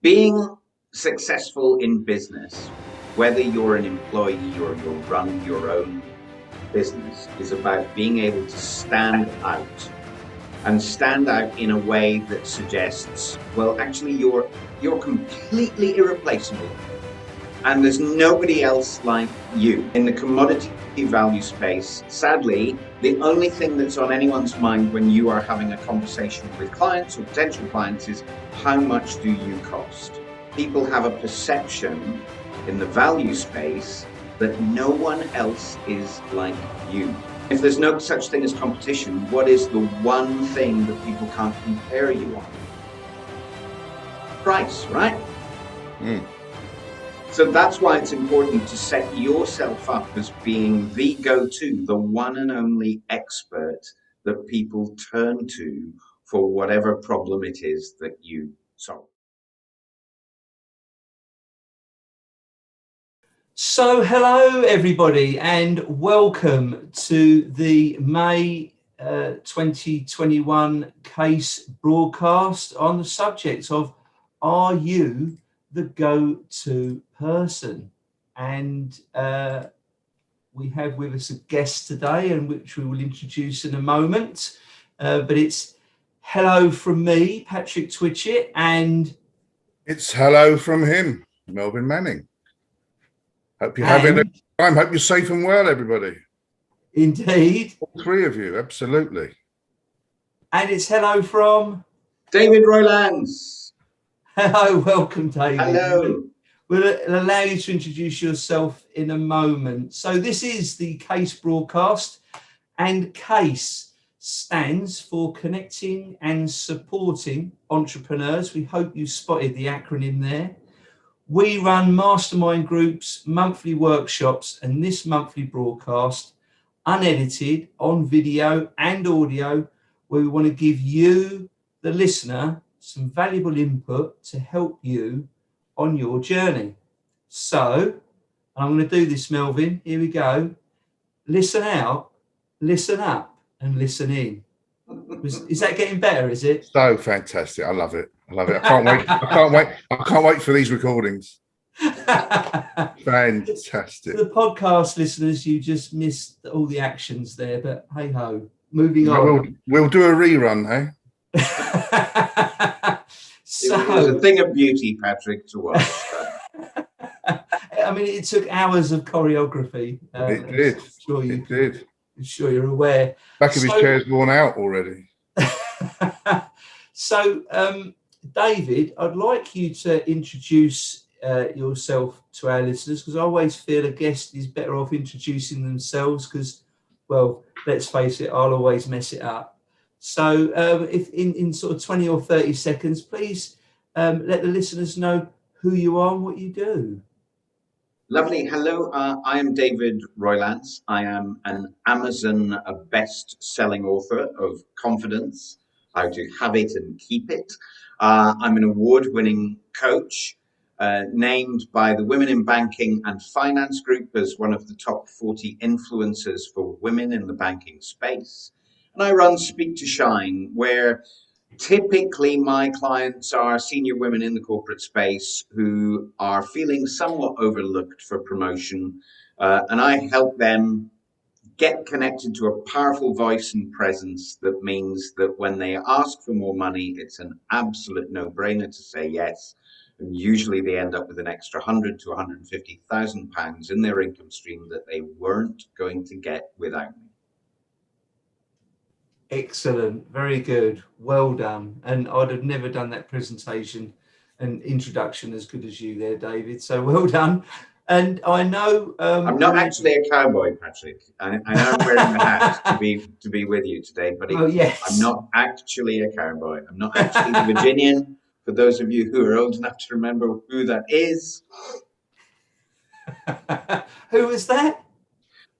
Being successful in business, whether you're an employee or you run your own business, is about being able to stand out and stand out in a way that suggests, well, actually, you're completely irreplaceable, and there's nobody else like you. In the commodity value space, sadly, the only thing that's on anyone's mind when you are having a conversation with clients or potential clients is how much do you cost? People have a perception in the value space that no one else is like you. If there's no such thing as competition, what is the one thing that people can't compare you on? Price, right? So that's why it's important to set yourself up as being the go-to, the one and only expert that people turn to for whatever problem it is that you solve. So hello everybody and welcome to the May 2021 case broadcast on the subject of are you the go-to person? And we have with us a guest today, and which we will introduce in a moment, but it's hello from me, Patrick Twitchett, and it's hello from him, Melvin Manning. Hope you're having a good time. Hope you're safe and well, everybody. Indeed. All three of you, absolutely. And it's hello from David Roylance. Hello, welcome, David. Hello. We'll allow you to introduce yourself in a moment. So this is the CASE broadcast, and CASE stands for Connecting and Supporting Entrepreneurs. We hope you spotted the acronym there. We run mastermind groups, monthly workshops, and this monthly broadcast, unedited, on video and audio, where we want to give you, the listener, some valuable input to help you on your journey. So, I'm going to do this, Melvin. Here we go. Listen out, listen up, and listen in. Is that getting better, is it? So fantastic. I love it. I love it. I can't wait. I can't wait for these recordings. Fantastic. For the podcast listeners, you just missed all the actions there, but hey ho. Moving on. We'll do a rerun, hey? So, it was a thing of beauty, Patrick, to watch. I mean, it took hours of choreography. It did. I'm sure you're aware. Back of his chair's worn out already. So, David, I'd like you to introduce yourself to our listeners, because I always feel a guest is better off introducing themselves, because, well, let's face it, I'll always mess it up. So if in sort of 20 or 30 seconds, please let the listeners know who you are and what you do. Lovely. Hello, I am David Roylance. I am an Amazon best-selling author of Confidence, How to Have It and Keep It. I'm an award-winning coach, named by the Women in Banking and Finance Group as one of the top 40 influencers for women in the banking space. And I run Speak to Shine, where typically my clients are senior women in the corporate space who are feeling somewhat overlooked for promotion. And I help them get connected to a powerful voice and presence that means that when they ask for more money, it's an absolute no-brainer to say yes. And usually they end up with an extra 100 to 150,000 pounds in their income stream that they weren't going to get without me. Excellent, very good, well done. And I'd have never done that presentation and introduction as good as you there, David. So well done. And I know I'm not actually a cowboy, Patrick. I know I'm wearing the hat to be with you today, but yes. I'm not actually a cowboy. I'm not actually the Virginian. For those of you who are old enough to remember who that is. Who was that?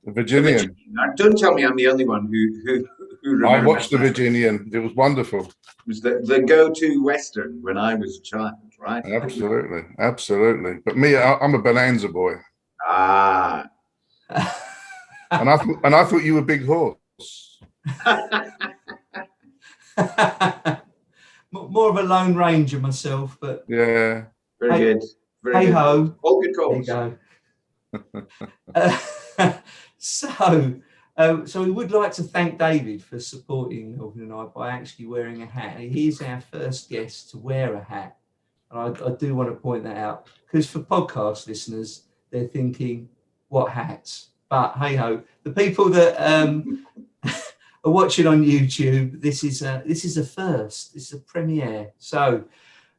The Virginian. Don't tell me I'm the only one who remembers. I watched The Virginian. It was wonderful. It was the go-to Western when I was a child, right? Absolutely, absolutely. But me, I'm a Bonanza boy. Ah. And I thought you were Big Horse. more of a lone ranger myself, but Yeah. Very hey, good. Very hey good. ho, All good there you calls. go. So we would like to thank David for supporting Melvin and I by actually wearing a hat. He's our first guest to wear a hat. And I do want to point that out because for podcast listeners, they're thinking, what hats? But hey ho, the people that are watching on YouTube, this is a first. This is a premiere. So,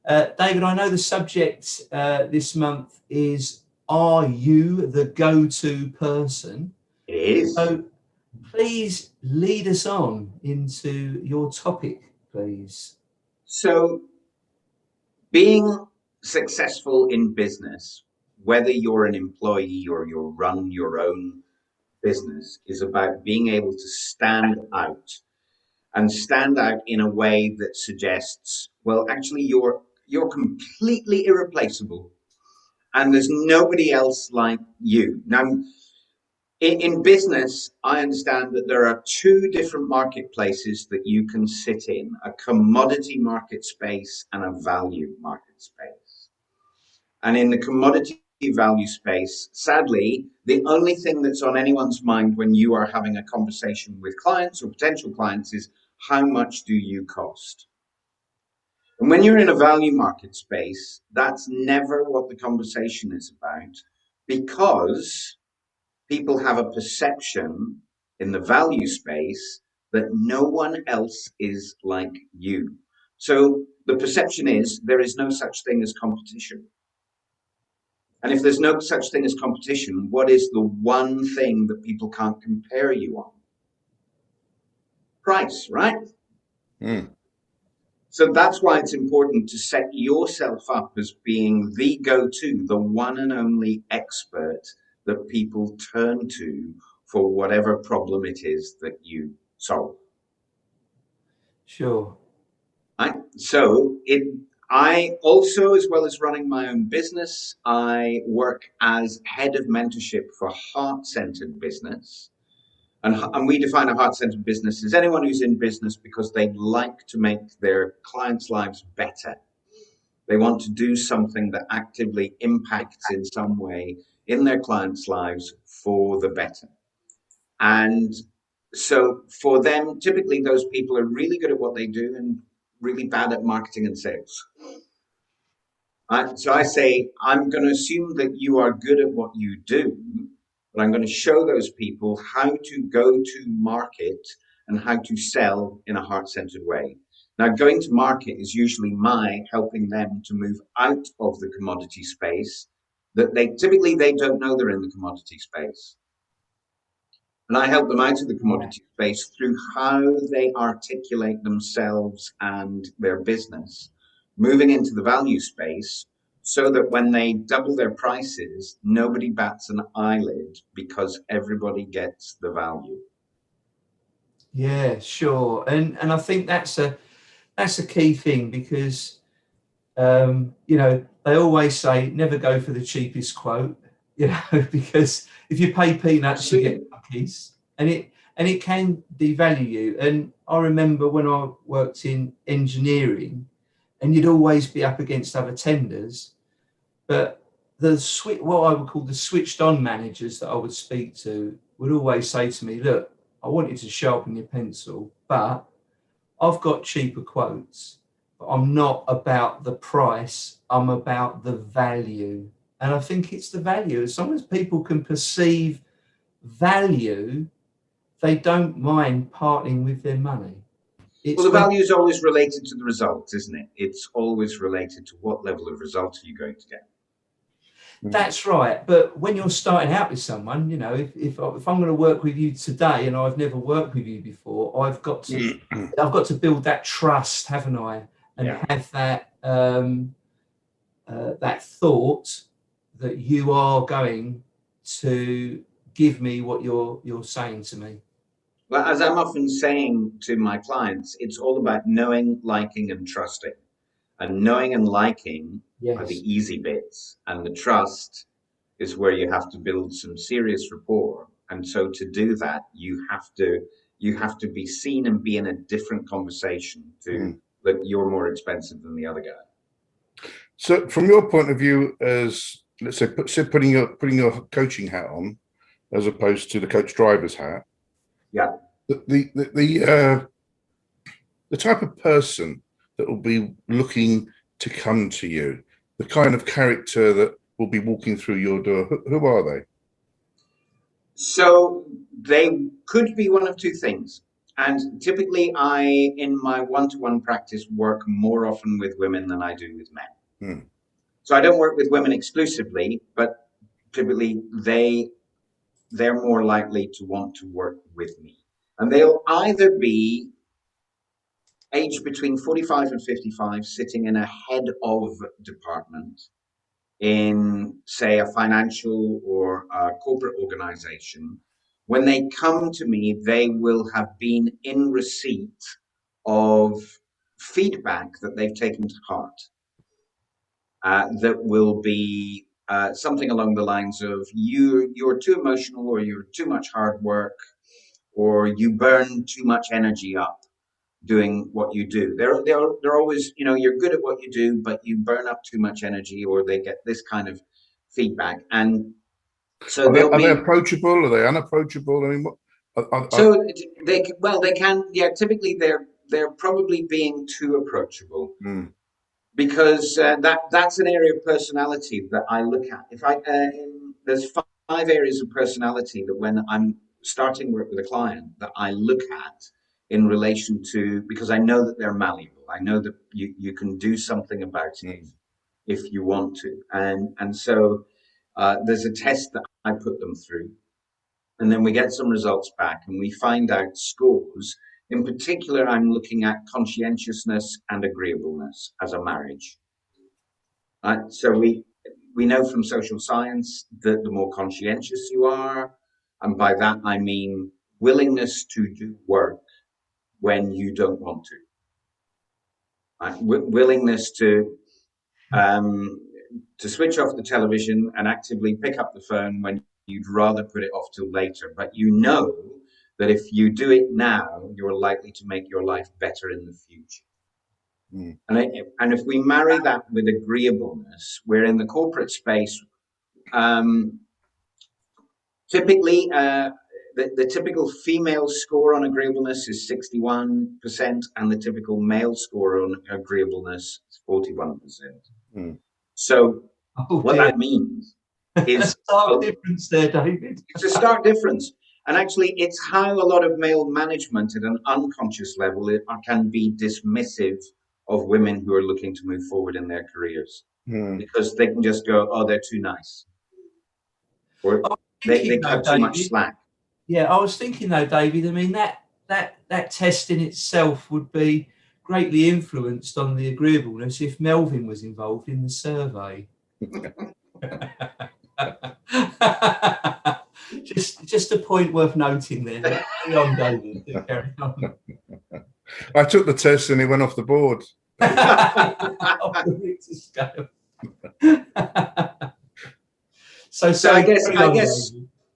David, I know the subject this month is, are you the go-to person? It is. So please lead us on into your topic, please. So, being successful in business, whether you're an employee or you run your own business, is about being able to stand out and stand out in a way that suggests, well, actually, you're completely irreplaceable, and there's nobody else like you. Now, in business, I understand that there are two different marketplaces that you can sit in: a commodity market space and a value market space. And in the commodity value space, sadly, the only thing that's on anyone's mind when you are having a conversation with clients or potential clients is, how much do you cost? And when you're in a value market space, that's never what the conversation is about, because people have a perception in the value space that no one else is like you. So the perception is there is no such thing as competition. And if there's no such thing as competition, what is the one thing that people can't compare you on? Price, right? Mm. So that's why it's important to set yourself up as being the go-to, the one and only expert that people turn to for whatever problem it is that you solve. Sure. Right? So I also, as well as running my own business, I work as head of mentorship for heart-centered business. And we define a heart-centered business as anyone who's in business because they'd like to make their clients' lives better. They want to do something that actively impacts in some way in their clients' lives for the better. And so for them, typically those people are really good at what they do and really bad at marketing and sales. So I say, I'm going to assume that you are good at what you do, but I'm going to show those people how to go to market and how to sell in a heart-centered way. Now, going to market is usually my helping them to move out of the commodity space that they don't know they're in the commodity space. And I help them out of the commodity space through how they articulate themselves and their business, moving into the value space so that when they double their prices, nobody bats an eyelid because everybody gets the value. Yeah, sure. And I think that's a key thing because they always say never go for the cheapest quote, because if you pay peanuts, you get cookies, and it can devalue you. And I remember when I worked in engineering, and you'd always be up against other tenders, but what I would call the switched on managers that I would speak to would always say to me, look, I want you to sharpen your pencil, but I've got cheaper quotes. I'm not about the price, I'm about the value. And I think it's the value. As long as people can perceive value, they don't mind parting with their money. Well, the value is always related to the result, isn't it? It's always related to what level of result are you going to get. That's right. But when you're starting out with someone, if I'm going to work with you today and I've never worked with you before, I've got to build that trust, haven't I? And have that that thought that you are going to give me what you're saying to me. Well, as I'm often saying to my clients, it's all about knowing, liking, and trusting. And knowing and liking are the easy bits, and the trust is where you have to build some serious rapport. And so to do that, you have to be seen and be in a different conversation to look, you're more expensive than the other guy. So from your point of view, as let's say, putting your coaching hat on, as opposed to the coach driver's hat, Yeah. The type of person that will be looking to come to you, the kind of character that will be walking through your door, who are they? So they could be one of two things. And typically, in my one-to-one practice, work more often with women than I do with men. Hmm. So I don't work with women exclusively, but typically they're more likely to want to work with me. And they'll either be aged between 45 and 55, sitting in a head of department in, say, a financial or a corporate organization. When they come to me, they will have been in receipt of feedback that they've taken to heart. That will be something along the lines of you're too emotional, or you're too much hard work, or you burn too much energy up doing what you do. They're always, you're good at what you do, but you burn up too much energy, or they get this kind of feedback. And so Are they approachable? Are they unapproachable? I mean, so they can, yeah, typically they're probably being too approachable. Because that's an area of personality that I look at. There's 5 areas of personality that when I'm starting work with a client that I look at in relation to, because I know that they're malleable. I know that you can do something about it if you want to. And so there's a test that I put them through, and then we get some results back and we find out scores. In particular, I'm looking at conscientiousness and agreeableness as a marriage. So we know from social science that the more conscientious you are, and by that I mean willingness to do work when you don't want to, willingness to switch off the television and actively pick up the phone when you'd rather put it off till later, but you know that if you do it now, you're likely to make your life better in the future. And if we marry that with agreeableness, we're in the corporate space. Typically, the typical female score on agreeableness is 61%, and the typical male score on agreeableness is 41%. So what that means is stark difference there, David. It's a stark difference. And actually, it's how a lot of male management at an unconscious level can be dismissive of women who are looking to move forward in their careers, because they can just go, oh, they're too nice, or they cut too much slack. Yeah, I was thinking though, David, I mean, that test in itself would be greatly influenced on the agreeableness if Melvin was involved in the survey. Just a point worth noting there. Carry on, David. Carry on. I took the test and it went off the board. Off the Richter scale. So I guess,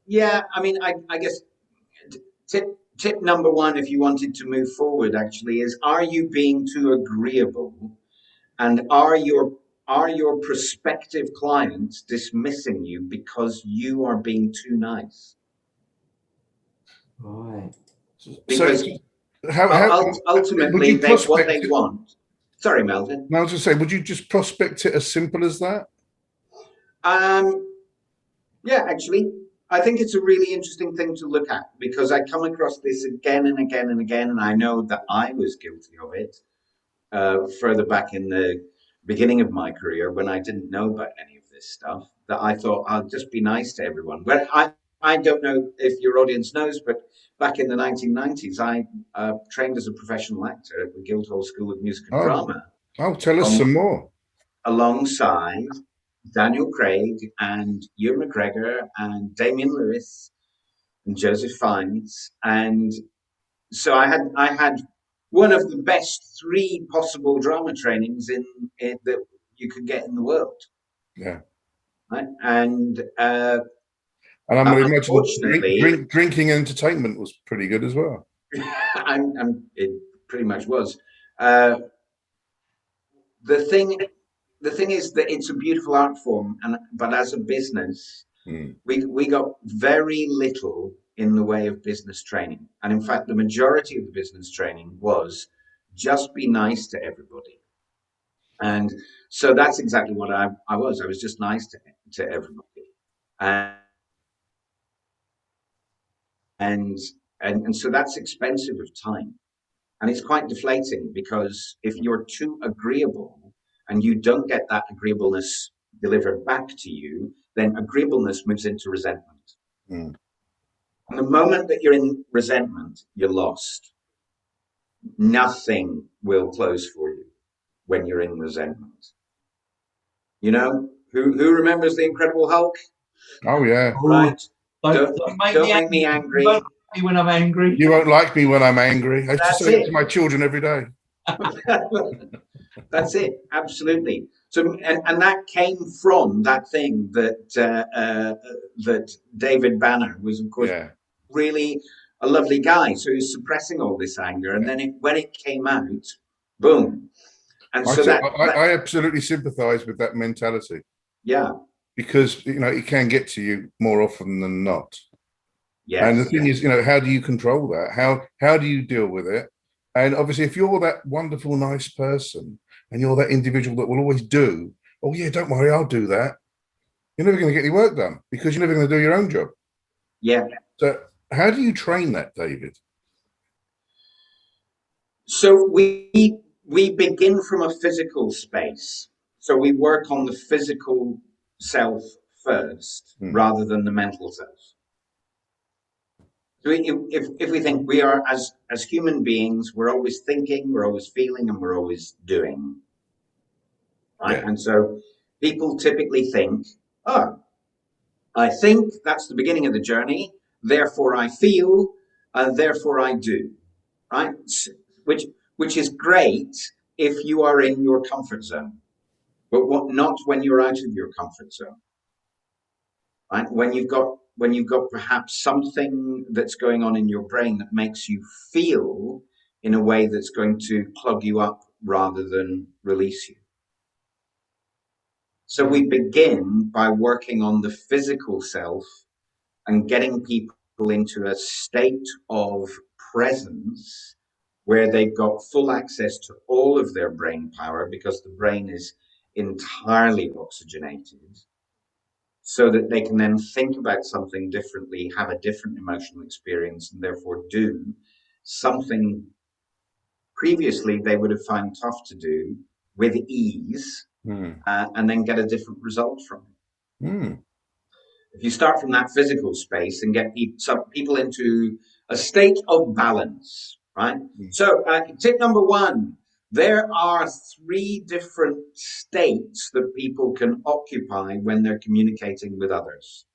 yeah. I mean, I guess tip number one, if you wanted to move forward, actually, is: are you being too agreeable, and are your prospective clients dismissing you because you are being too nice? Right. Because ultimately, what they want. Sorry, Melvin. I was going to say, would you just prospect it as simple as that? Yeah, actually, I think it's a really interesting thing to look at, because I come across this again and again and again, and I know that I was guilty of it further back in the beginning of my career, when I didn't know about any of this stuff, that I thought I'll just be nice to everyone. But I don't know if your audience knows, but back in the 1990s, I trained as a professional actor at the Guildhall School of Music and Drama. Oh, tell us some more. Alongside Daniel Craig and Ewan McGregor and Damian Lewis and Joseph Fiennes. And so I had one of the best 3 possible drama trainings in that you could get in the world. Yeah. Right? And I'm going to imagine drinking entertainment was pretty good as well. It pretty much was. the thing is that it's a beautiful art form, but as a business, we got very little in the way of business training. And in fact, the majority of the business training was just be nice to everybody. And so that's exactly what I was. I was just nice to everybody. And so that's expensive of time. And it's quite deflating, because if you're too agreeable and you don't get that agreeableness delivered back to you, then agreeableness moves into resentment. And the moment that you're in resentment, you're lost. Nothing will close for you when you're in resentment. You know, who remembers the Incredible Hulk? Oh yeah. Right. Don't Make me angry. Don't make me when I'm angry. You won't like me when I'm angry. I used to That's say it it. to my children every day. That's it. Absolutely. So, and that came from that thing that David Banner was, of course, really a lovely guy. So he was suppressing all this anger, and then when it came out, boom. And so I absolutely sympathise with that mentality. Yeah. Because it can get to you more often than not. Yes. And the thing is, how do you control that? How do you deal with it? And obviously, if you're that wonderful, nice person, and you're that individual that will always do, oh yeah, don't worry, I'll do that, you're never going to get any work done, because you're never going to do your own job. Yeah. So how do you train that, David? So we begin from a physical space. So we work on the physical self first, rather than the mental self. So if we think we are, as human beings, we're always thinking, we're always feeling, and we're always doing. Right? Yeah. And so people typically think, oh, I think, that's the beginning of the journey, therefore I feel, and therefore I do. Right? Which is great if you are in your comfort zone, but not when you're out of your comfort zone. Right? When you've got perhaps something that's going on in your brain that makes you feel in a way that's going to clog you up rather than release you. So we begin by working on the physical self and getting people into a state of presence where they've got full access to all of their brain power, because the brain is entirely oxygenated, so that they can then think about something differently, have a different emotional experience, and therefore do something previously they would have found tough to do with ease, and then get a different result from it. If you start from that physical space and get people into a state of balance, right? So tip number one, there are 3 different states that people can occupy when they're communicating with others.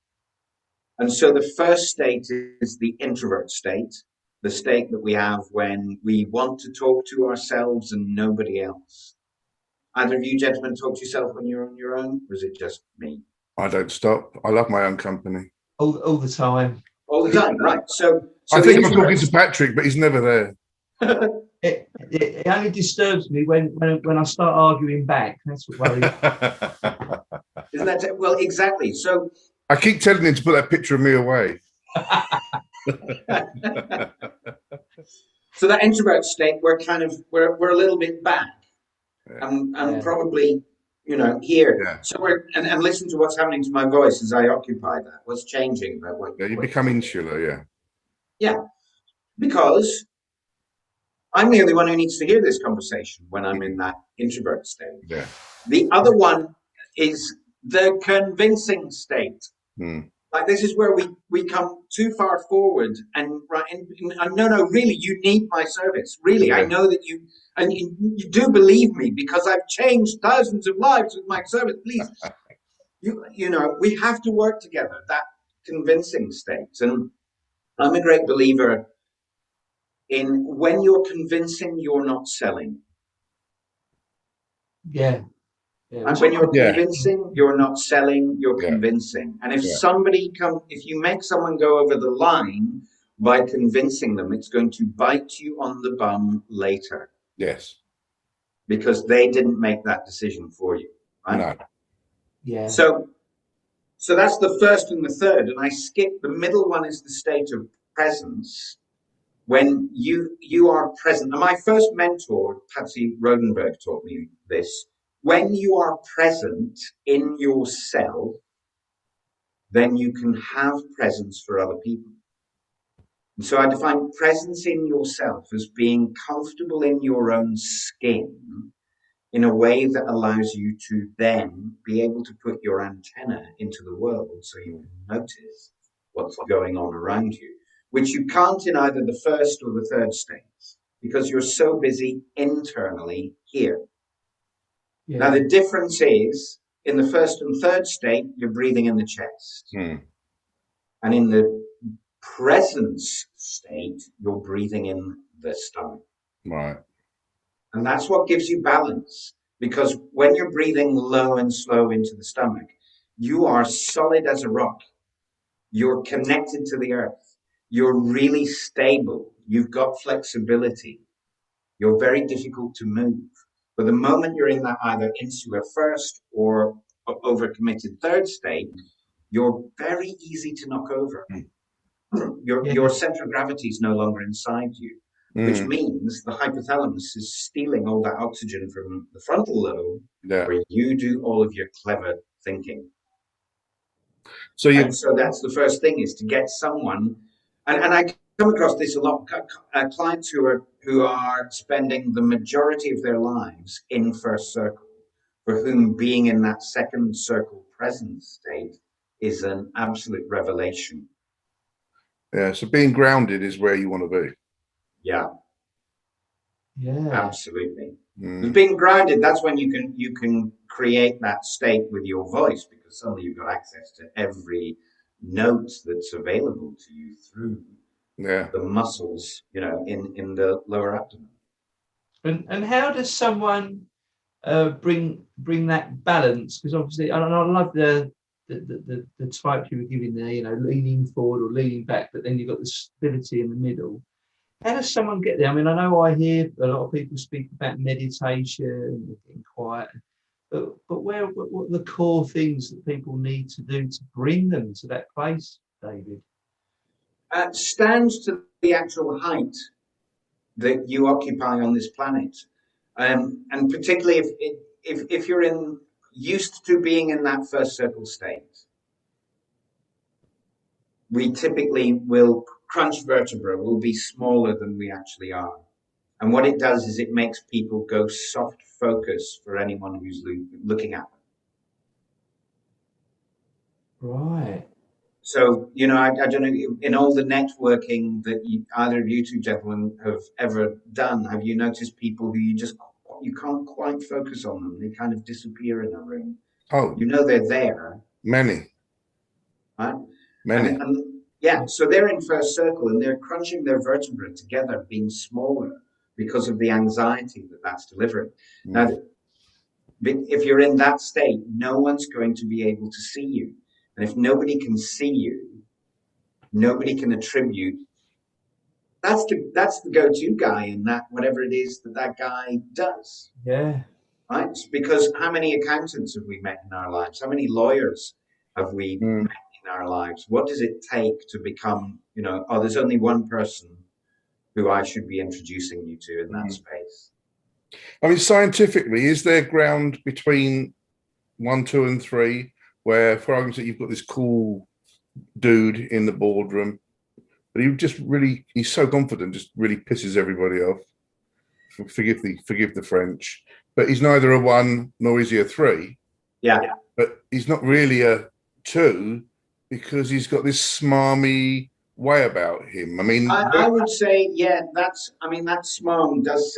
And so the first state is the introvert state, the state that we have when we want to talk to ourselves and nobody else. Either of you gentlemen talk to yourself when you're on your own, or is it just me? I don't stop. I love my own company. All the time. All the time, right. So I think I'm talking to Patrick, but he's never there. It only disturbs me when I start arguing back. That's what worries me. Isn't that well? Exactly. So I keep telling him to put that picture of me away. So that introvert state, we're a little bit back, and probably here. Yeah. So and listen to what's happening to my voice as I occupy that. What's changing about what? Yeah, you become insular. Yeah. Yeah, because I'm the only one who needs to hear this conversation when I'm in that introvert state. Yeah. The other one is the convincing state. Like, this is where we come too far forward and no, really, you need my service. Really, yeah. I know that you do believe me, because I've changed thousands of lives with my service. Please, we have to work together. That convincing state, and I'm a great believer in when you're convincing, you're not selling. Yeah. And when you're convincing, you're not selling, you're convincing. And if if you make someone go over the line by convincing them, it's going to bite you on the bum later. Yes. because they didn't make that decision for you, right? No. Yeah. So that's the first and the third, and I skip the middle one is the state of presence. When you are present, and my first mentor, Patsy Rodenberg, taught me this. When you are present in yourself, then you can have presence for other people. And so I define presence in yourself as being comfortable in your own skin in a way that allows you to then be able to put your antenna into the world so you can notice what's going on around you, which you can't in either the first or the third states because you're so busy internally here. Yeah. Now, the difference is in the first and third state, you're breathing in the chest. And in the presence state, you're breathing in the stomach. Right. And that's what gives you balance. Because when you're breathing low and slow into the stomach, you are solid as a rock. You're connected to the earth. You're really stable. You've got flexibility. You're very difficult to move. But the moment you're in that either insular first or overcommitted third state, you're very easy to knock over. Your center of gravity is no longer inside you, which means the hypothalamus is stealing all that oxygen from the frontal lobe, where you do all of your clever thinking. So and so that's the first thing, is to get someone, and I come across this a lot, clients who are spending the majority of their lives in first circle, for whom being in that second circle presence state is an absolute revelation. Yeah, so being grounded is where you want to be. Yeah. Yeah. Absolutely. Being grounded, that's when you can create that state with your voice, because suddenly you've got access to every note that's available to you through the muscles, in the lower abdomen. And how does someone bring that balance? Because obviously, I love the type you were giving there, leaning forward or leaning back, but then you've got the stability in the middle. How does someone get there? I mean, I know I hear a lot of people speak about meditation, getting quiet, but what are the core things that people need to do to bring them to that place, David? Stands to the actual height that you occupy on this planet, and particularly if you're used to being in that first circle state, we typically will crunch vertebra will be smaller than we actually are. And what it does is it makes people go soft focus for anyone who's looking at them. Right. So, I don't know, in all the networking that either of you two gentlemen have ever done, have you noticed people who you can't quite focus on them? They kind of disappear in a room. Oh. They're there. Many. Right? Many. So they're in first circle and they're crunching their vertebrae together, being smaller because of the anxiety that's delivering. Now, if you're in that state, no one's going to be able to see you. And if nobody can see you, nobody can attribute. That's the go-to guy in that, whatever it is that guy does. Yeah. Right? Because how many accountants have we met in our lives? How many lawyers have we met in our lives? What does it take to become, there's only one person who I should be introducing you to in that space? I mean, scientifically, is there ground between 1, 2, and 3, where, for argument's sake, you've got this cool dude in the boardroom, but he's so confident, just really pisses everybody off. Forgive the French, but he's neither a 1 nor is he a 3. Yeah. But he's not really a 2 because he's got this smarmy way about him. I mean, I would say, that smarm does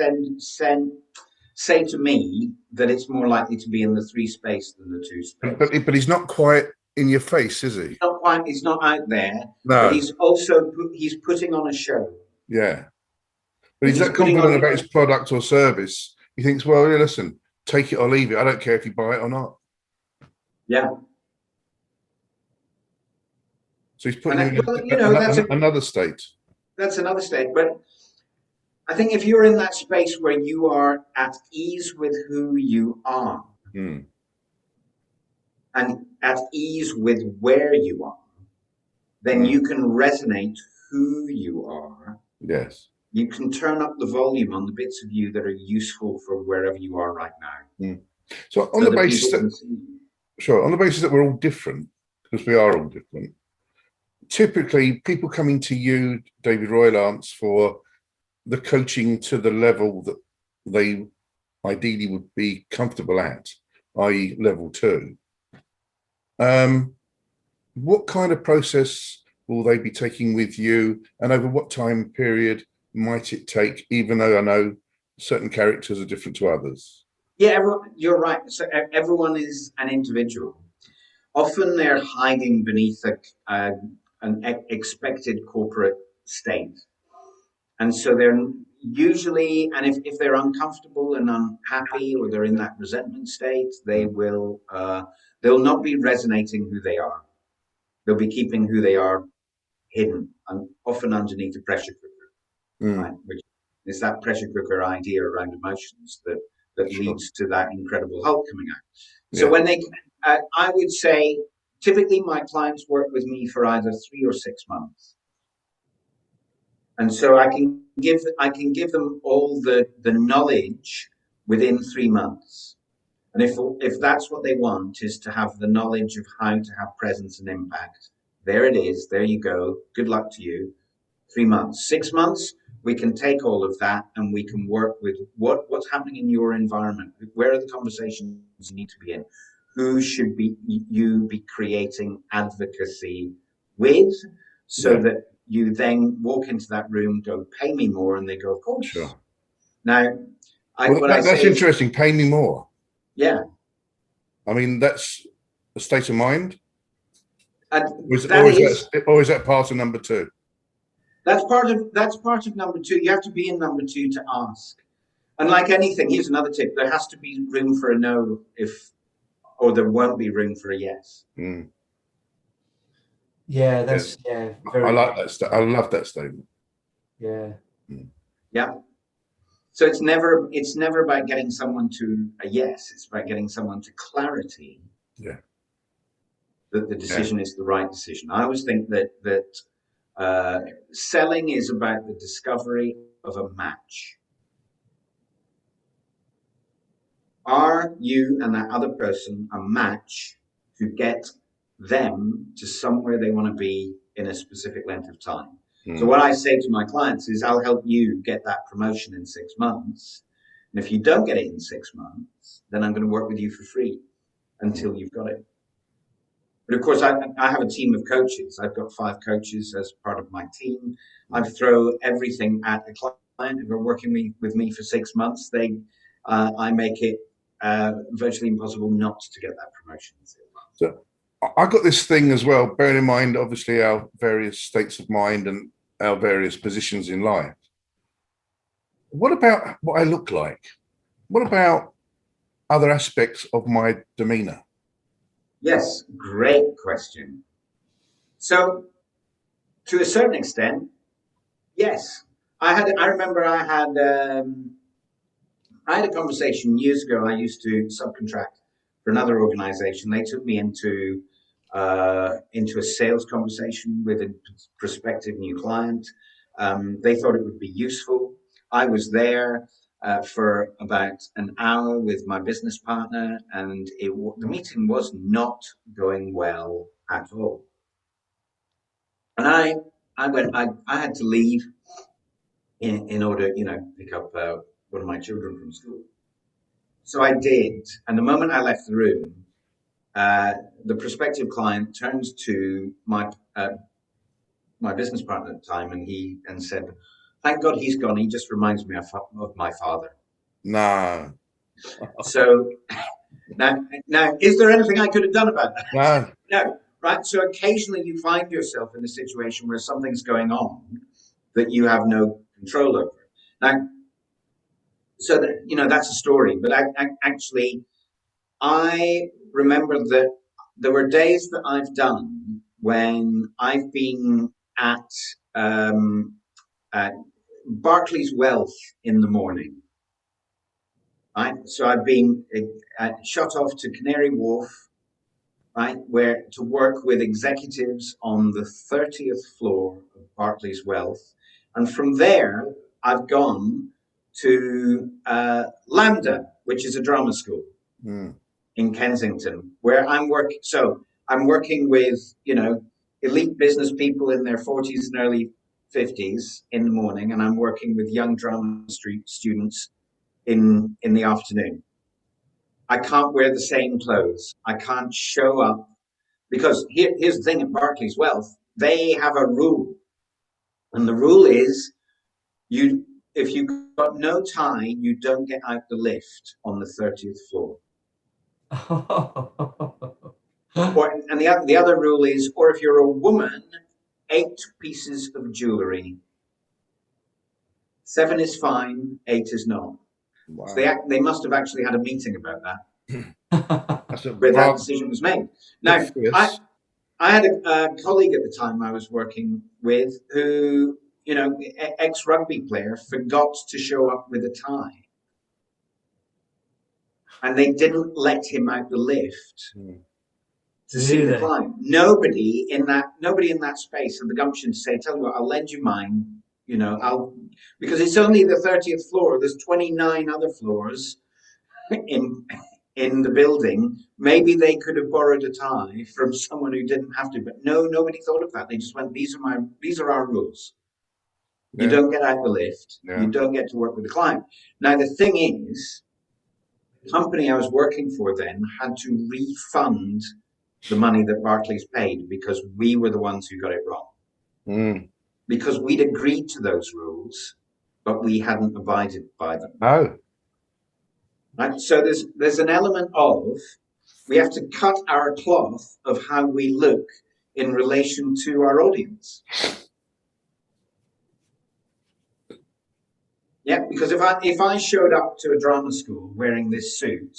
say to me that it's more likely to be in the 3 space than the 2 space. But he's not quite in your face, is he? He's not out there. No. But he's putting on a show. Yeah. But he's that confident about his product or service. He thinks, well, listen, take it or leave it. I don't care if you buy it or not. Yeah. So he's putting in another state. That's another state. But I think if you're in that space where you are at ease with who you are Mm. and at ease with where you are, then you can resonate who you are. Yes. You can turn up the volume on the bits of you that are useful for wherever you are right now. Mm. So on So the that basis people that, can see you. sure, on the basis that we're all different, because we are all different, typically people coming to you, David Roylance, for the coaching to the level that they ideally would be comfortable at, i.e. level 2. What kind of process will they be taking with you, and over what time period might it take, even though I know certain characters are different to others? Yeah, you're right. So everyone is an individual. Often they're hiding beneath an expected corporate state. And so they're usually, and if they're uncomfortable and unhappy or they're in that resentment state, they'll not be resonating who they are. They'll be keeping who they are hidden and often underneath a pressure cooker, Mm, right? Which is that pressure cooker idea around emotions that sure. leads to that incredible Hulk coming out. So Yeah. when I would say, typically my clients work with me for either 3 or 6 months. And so I can give them all the knowledge within 3 months. And if that's what they want, is to have the knowledge of how to have presence and impact, there it is. There you go. Good luck to you. 3 months, 6 months, we can take all of that and we can work with what's happening in your environment. Where are the conversations you need to be in? Who should you be creating advocacy with, so Yeah. that you then walk into that room, go, pay me more, and they go, of course. Sure. Now, Well, what I that's say is, interesting. Pay me more. yeah, I mean, that's a state of mind, and or is, that or is is that or is that part of number 2? that's part of number 2. You have to be in number 2 to ask. And like anything, here's another tip: there has to be room for a no, or there won't be room for a yes. Mm, Yeah, yeah. that's I very like that. I love that statement. yeah. Mm, Yeah. So it's never about getting someone to a yes. It's about getting someone to clarity yeah. that the Yeah. decision is the right decision. I always think that selling is about the discovery of a match. Are you and that other person a match to get them to somewhere they want to be in a specific length of time? So Mm, what I say to my clients is, I'll help you get that promotion in 6 months. And if you don't get it in 6 months, then I'm going to work with you for free mm, until you've got it. But of course, I have a team of coaches. I've got 5 coaches as part of my team. I throw everything at the client. If they're working with me for 6 months, I make it virtually impossible not to get that promotion in 6 months. So I got this thing as well, bearing in mind, obviously, our various states of mind and our various positions in life. What about what I look like? What about other aspects of my demeanor? Yes, great question. So, to a certain extent, yes. I remember I had a conversation years ago. I used to subcontract for another organization. They took me into a sales conversation with a prospective new client. They thought it would be useful. I was there for about an hour with my business partner, and the meeting was not going well at all. And I had to leave in order, pick up one of my children from school. So I did, and the moment I left the room, the prospective client turns to my business partner at the time, and said, "Thank God he's gone. He just reminds me of my father." No, So now, is there anything I could have done about that? no. No, right? So occasionally you find yourself in a situation where something's going on that you have no control over. Now, so that's a story, but actually, I remember that there were days that I've done when I've been at Barclays Wealth in the morning. Right, so I've been shot off to Canary Wharf, right, where to work with executives on the 30th floor of Barclays Wealth, and from there I've gone to Lambda, which is a drama school in Kensington, where I'm working. So I'm working with elite business people in their 40s and early 50s in the morning, and I'm working with young drama students in the afternoon. I can't wear the same clothes. I can't show up because here's the thing at Barclays Wealth, they have a rule. And the rule is if you've got no tie, you don't get out the lift on the 30th floor. And the other rule is, or if you're a woman, 8 pieces of jewelry. 7 is fine, 8 is not. Wow. So they must have actually had a meeting about that. Where that decision was made. Now, I had a colleague at the time I was working with who, ex-rugby player, forgot to show up with a tie. And they didn't let him out the lift to see the client. Nobody in that space had the gumption to say, tell you what, I'll lend you mine. Because it's only the 30th floor. There's 29 other floors in the building. Maybe they could have borrowed a tie from someone who didn't have to, but no, nobody thought of that. They just went, these are our rules. You don't get out the lift. You don't get to work with the client. Now, the thing is, the company I was working for then had to refund the money that Barclays paid because we were the ones who got it wrong. Because we'd agreed to those rules, but we hadn't abided by them. Oh. Right? So there's an element of we have to cut our cloth of how we look in relation to our audience. Yeah, because if I showed up to a drama school wearing this suit,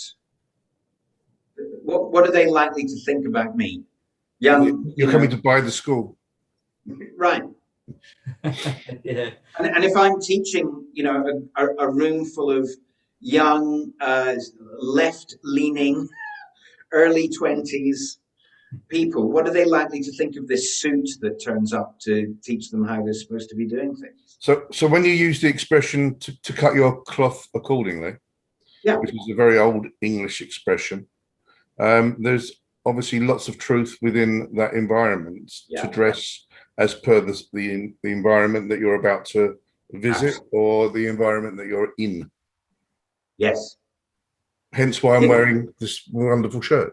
what are they likely to think about me? You're coming to buy the school. Right. Yeah. And if I'm teaching, a room full of young, left-leaning, early 20s people, what are they likely to think of this suit that turns up to teach them how they're supposed to be doing things? So when you use the expression to cut your cloth accordingly, which is a very old English expression, there's obviously lots of truth within that environment to dress as per the environment that you're about to visit or the environment that you're in. Yes. Hence why I'm wearing this wonderful shirt.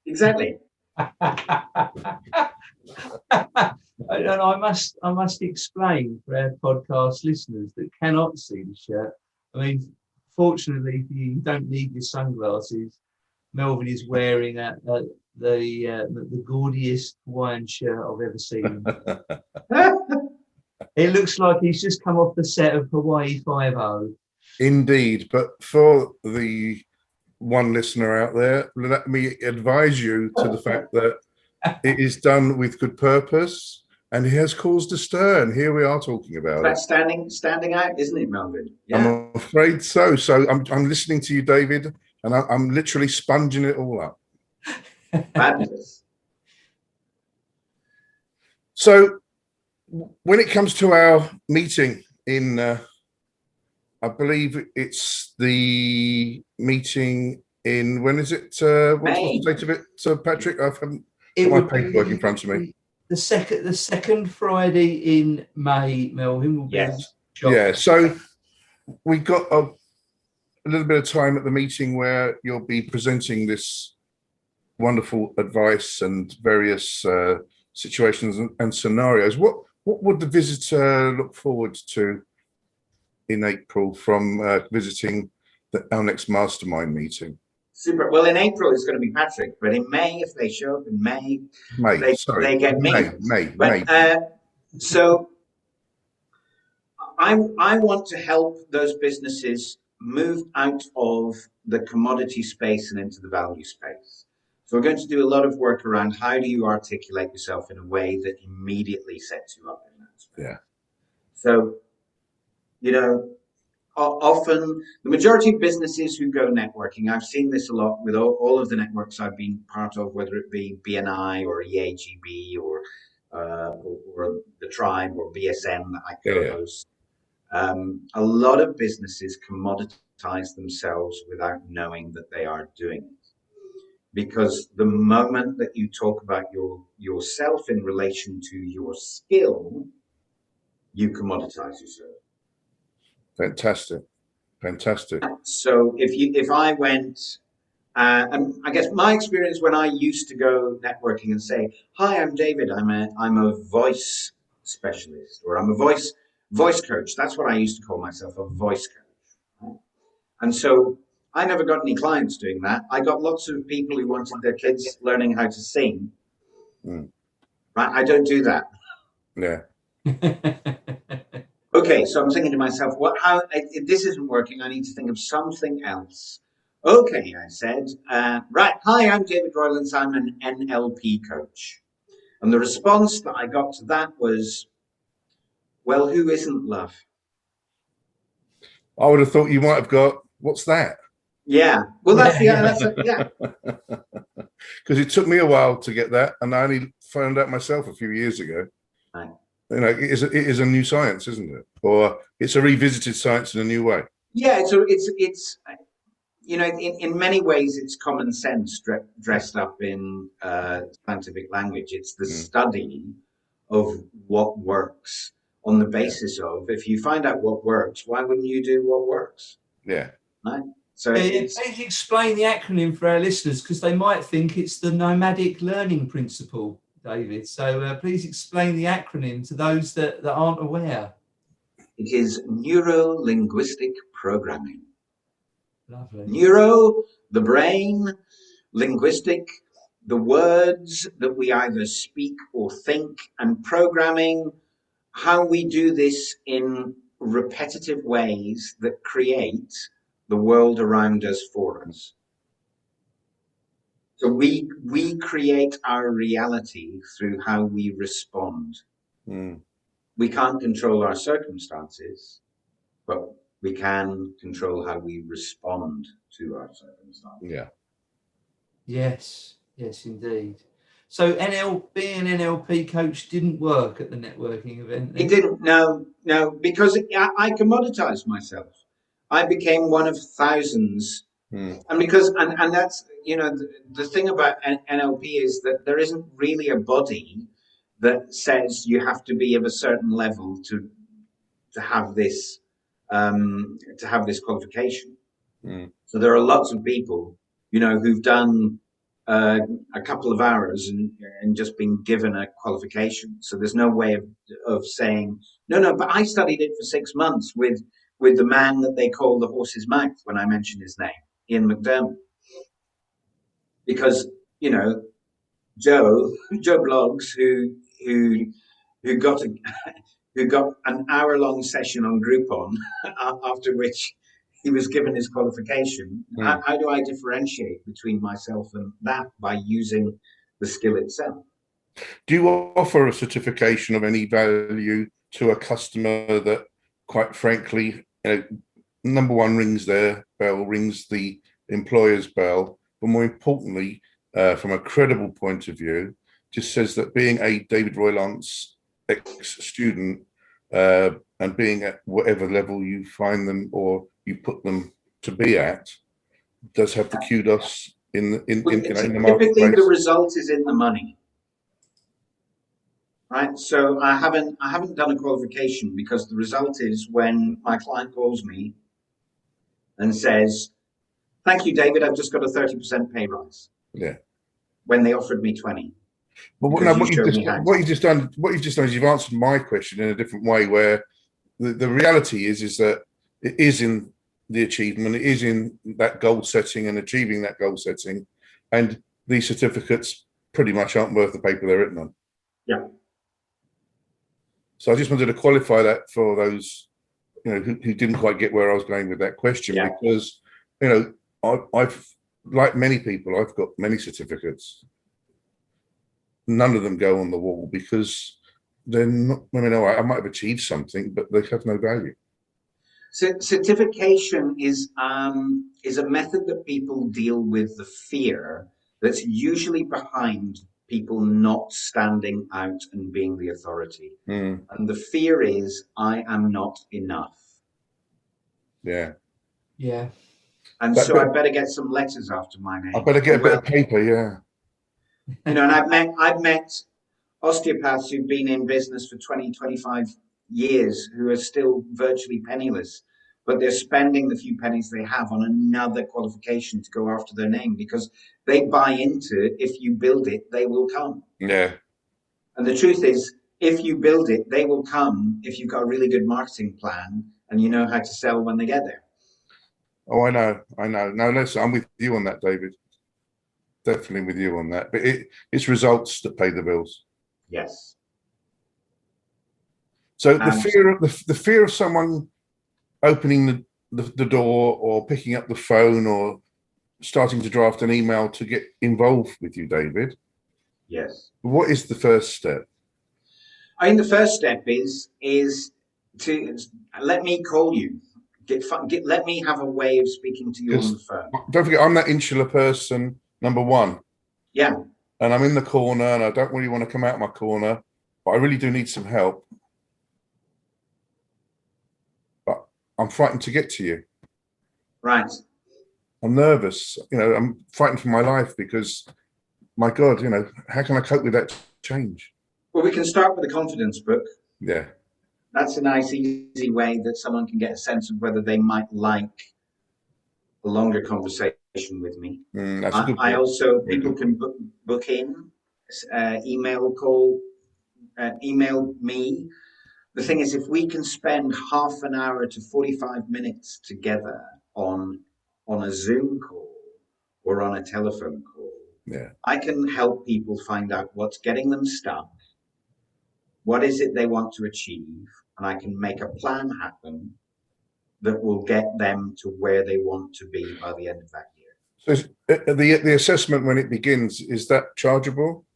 Exactly. And I must explain for our podcast listeners that cannot see the shirt. I mean, fortunately for you, you don't need your sunglasses. Melvin is wearing the gaudiest Hawaiian shirt I've ever seen. It looks like he's just come off the set of Hawaii 5-0. Indeed, but for the one listener out there, let me advise you to the fact that it is done with good purpose and it has caused a stir, and here we are talking about it. Standing out, isn't it, Melvin? Yeah. I'm afraid so. So I'm listening to you, David, and I'm literally sponging it all up. Fabulous. So when it comes to our meeting in, I believe it's the meeting in, when is it? What's the date of it, Patrick? I haven't got my paperwork in front of me. The second Friday in May, Melvin, will be. Yes. Yeah. So we got a little bit of time at the meeting where you'll be presenting this wonderful advice and various situations and scenarios. What would the visitor look forward to in April from visiting our next mastermind meeting? Super. Well, in April it's going to be Patrick, but in May, if they show up in May, they get me. May. So I want to help those businesses move out of the commodity space and into the value space. So we're going to do a lot of work around how do you articulate yourself in a way that immediately sets you up in that space. Yeah. So You know, often the majority of businesses who go networking, I've seen this a lot with all of the networks I've been part of, whether it be BNI or EAGB or the Tribe or BSM that I Yeah. co-host. A lot of businesses commoditize themselves without knowing that they are doing it. Because the moment that you talk about yourself in relation to your skill, you commoditize yourself. Fantastic. Fantastic. So if I went, and I guess my experience when I used to go networking and say, "Hi, I'm David. I'm a voice specialist, or I'm a voice coach." That's what I used to call myself, a voice coach. And so I never got any clients doing that. I got lots of people who wanted their kids learning how to sing. Mm. Right? I don't do that. Yeah. Okay, so I'm thinking to myself, if this isn't working, I need to think of something else. Okay, I said, right, hi, I'm David Roylance, I'm an NLP coach. And the response that I got to that was, well, who isn't, love? I would have thought you might have got, what's that? Yeah, well, yeah. Because it took me a while to get that, and I only found out myself a few years ago. Right. You know, it is a new science, isn't it? Or it's a revisited science in a new way. Yeah, it's you know, in many ways, it's common sense dressed up in scientific language. It's the study of what works on the basis of, if you find out what works, why wouldn't you do what works? Yeah. Right? So Please explain the acronym for our listeners, because they might think it's the nomadic learning principle, David. So please explain the acronym to those that aren't aware. it is neuro-linguistic programming. Lovely. Neuro, the brain, linguistic, the words that we either speak or think, and programming, how we do this in repetitive ways that create the world around us for us. So we create our reality through how we respond. Mm. We can't control our circumstances, but we can control how we respond to our circumstances. Yeah. Yes, indeed. So being an NLP coach didn't work at the networking event then? It didn't. No, because I commoditized myself. I became one of thousands. And because, and that's, you know, the thing about NLP is that there isn't really a body that says you have to be of a certain level to have this qualification. So there are lots of people, you know, who've done a couple of hours and just been given a qualification. So there's no way of saying, no, but I studied it for 6 months with the man that they call the horse's mouth when I mention his name, Ian McDermott. Because, you know, Joe Bloggs, who got an hour-long session on Groupon, after which he was given his qualification. How do I differentiate between myself and that by using the skill itself? Do you offer a certification of any value to a customer that, quite frankly, number one, rings their bell, rings the employer's bell, but more importantly, from a credible point of view, just says that being a David Roylance ex-student and being at whatever level you find them or you put them to be at, does have the kudos in the marketplace? Typically, the result is in the money. Right, so I haven't done a qualification because the result is when my client calls me and says, "Thank you, David, I've just got a 30% pay rise." Yeah. When they offered me 20. But what you've just done is you've answered my question in a different way, where the reality is that it is in the achievement, it is in that goal setting and achieving that goal setting, and these certificates pretty much aren't worth the paper they're written on. Yeah. So I just wanted to qualify that for those, you know, who didn't quite get where I was going with that question, because, you know, I've like many people, I've got many certificates. None of them go on the wall because they're not, I mean, I might have achieved something, but they have no value. Certification is a method that people deal with the fear that's usually behind people not standing out and being the authority. Mm. And the fear is, I am not enough. Yeah. Yeah. And That so I bit, better get some letters after my name. I better get a bit of paper. Yeah. You know, and I've met osteopaths who've been in business for 20, 25 years who are still virtually penniless, but they're spending the few pennies they have on another qualification to go after their name because they buy into, if you build it, they will come. Yeah. And the truth is, if you build it, they will come if you've got a really good marketing plan and you know how to sell when they get there. Oh, I know. No, listen, I'm with you on that, David. Definitely with you on that. But it's results that pay the bills. Yes. So the fear of someone opening the door or picking up the phone or starting to draft an email to get involved with you, David. Yes. What is the first step? I mean, the first step is to let me call you. Let me have a way of speaking to you on the phone. Don't forget, I'm that insular person, number one. Yeah. And I'm in the corner and I don't really want to come out my corner, but I really do need some help. But I'm frightened to get to you. Right. I'm nervous. You know, I'm frightened for my life because, my God, you know, how can I cope with that change? Well, we can start with the confidence book. Yeah. That's a nice, easy way that someone can get a sense of whether they might like a longer conversation with me. That's a good I book. also, Very people good can book. book in, email me. The thing is, if we can spend half an hour to 45 minutes together on a Zoom call or on a telephone call, Yeah. I can help people find out what's getting them stuck, what is it they want to achieve, and I can make a plan happen that will get them to where they want to be by the end of that year. So the assessment when it begins, is that chargeable?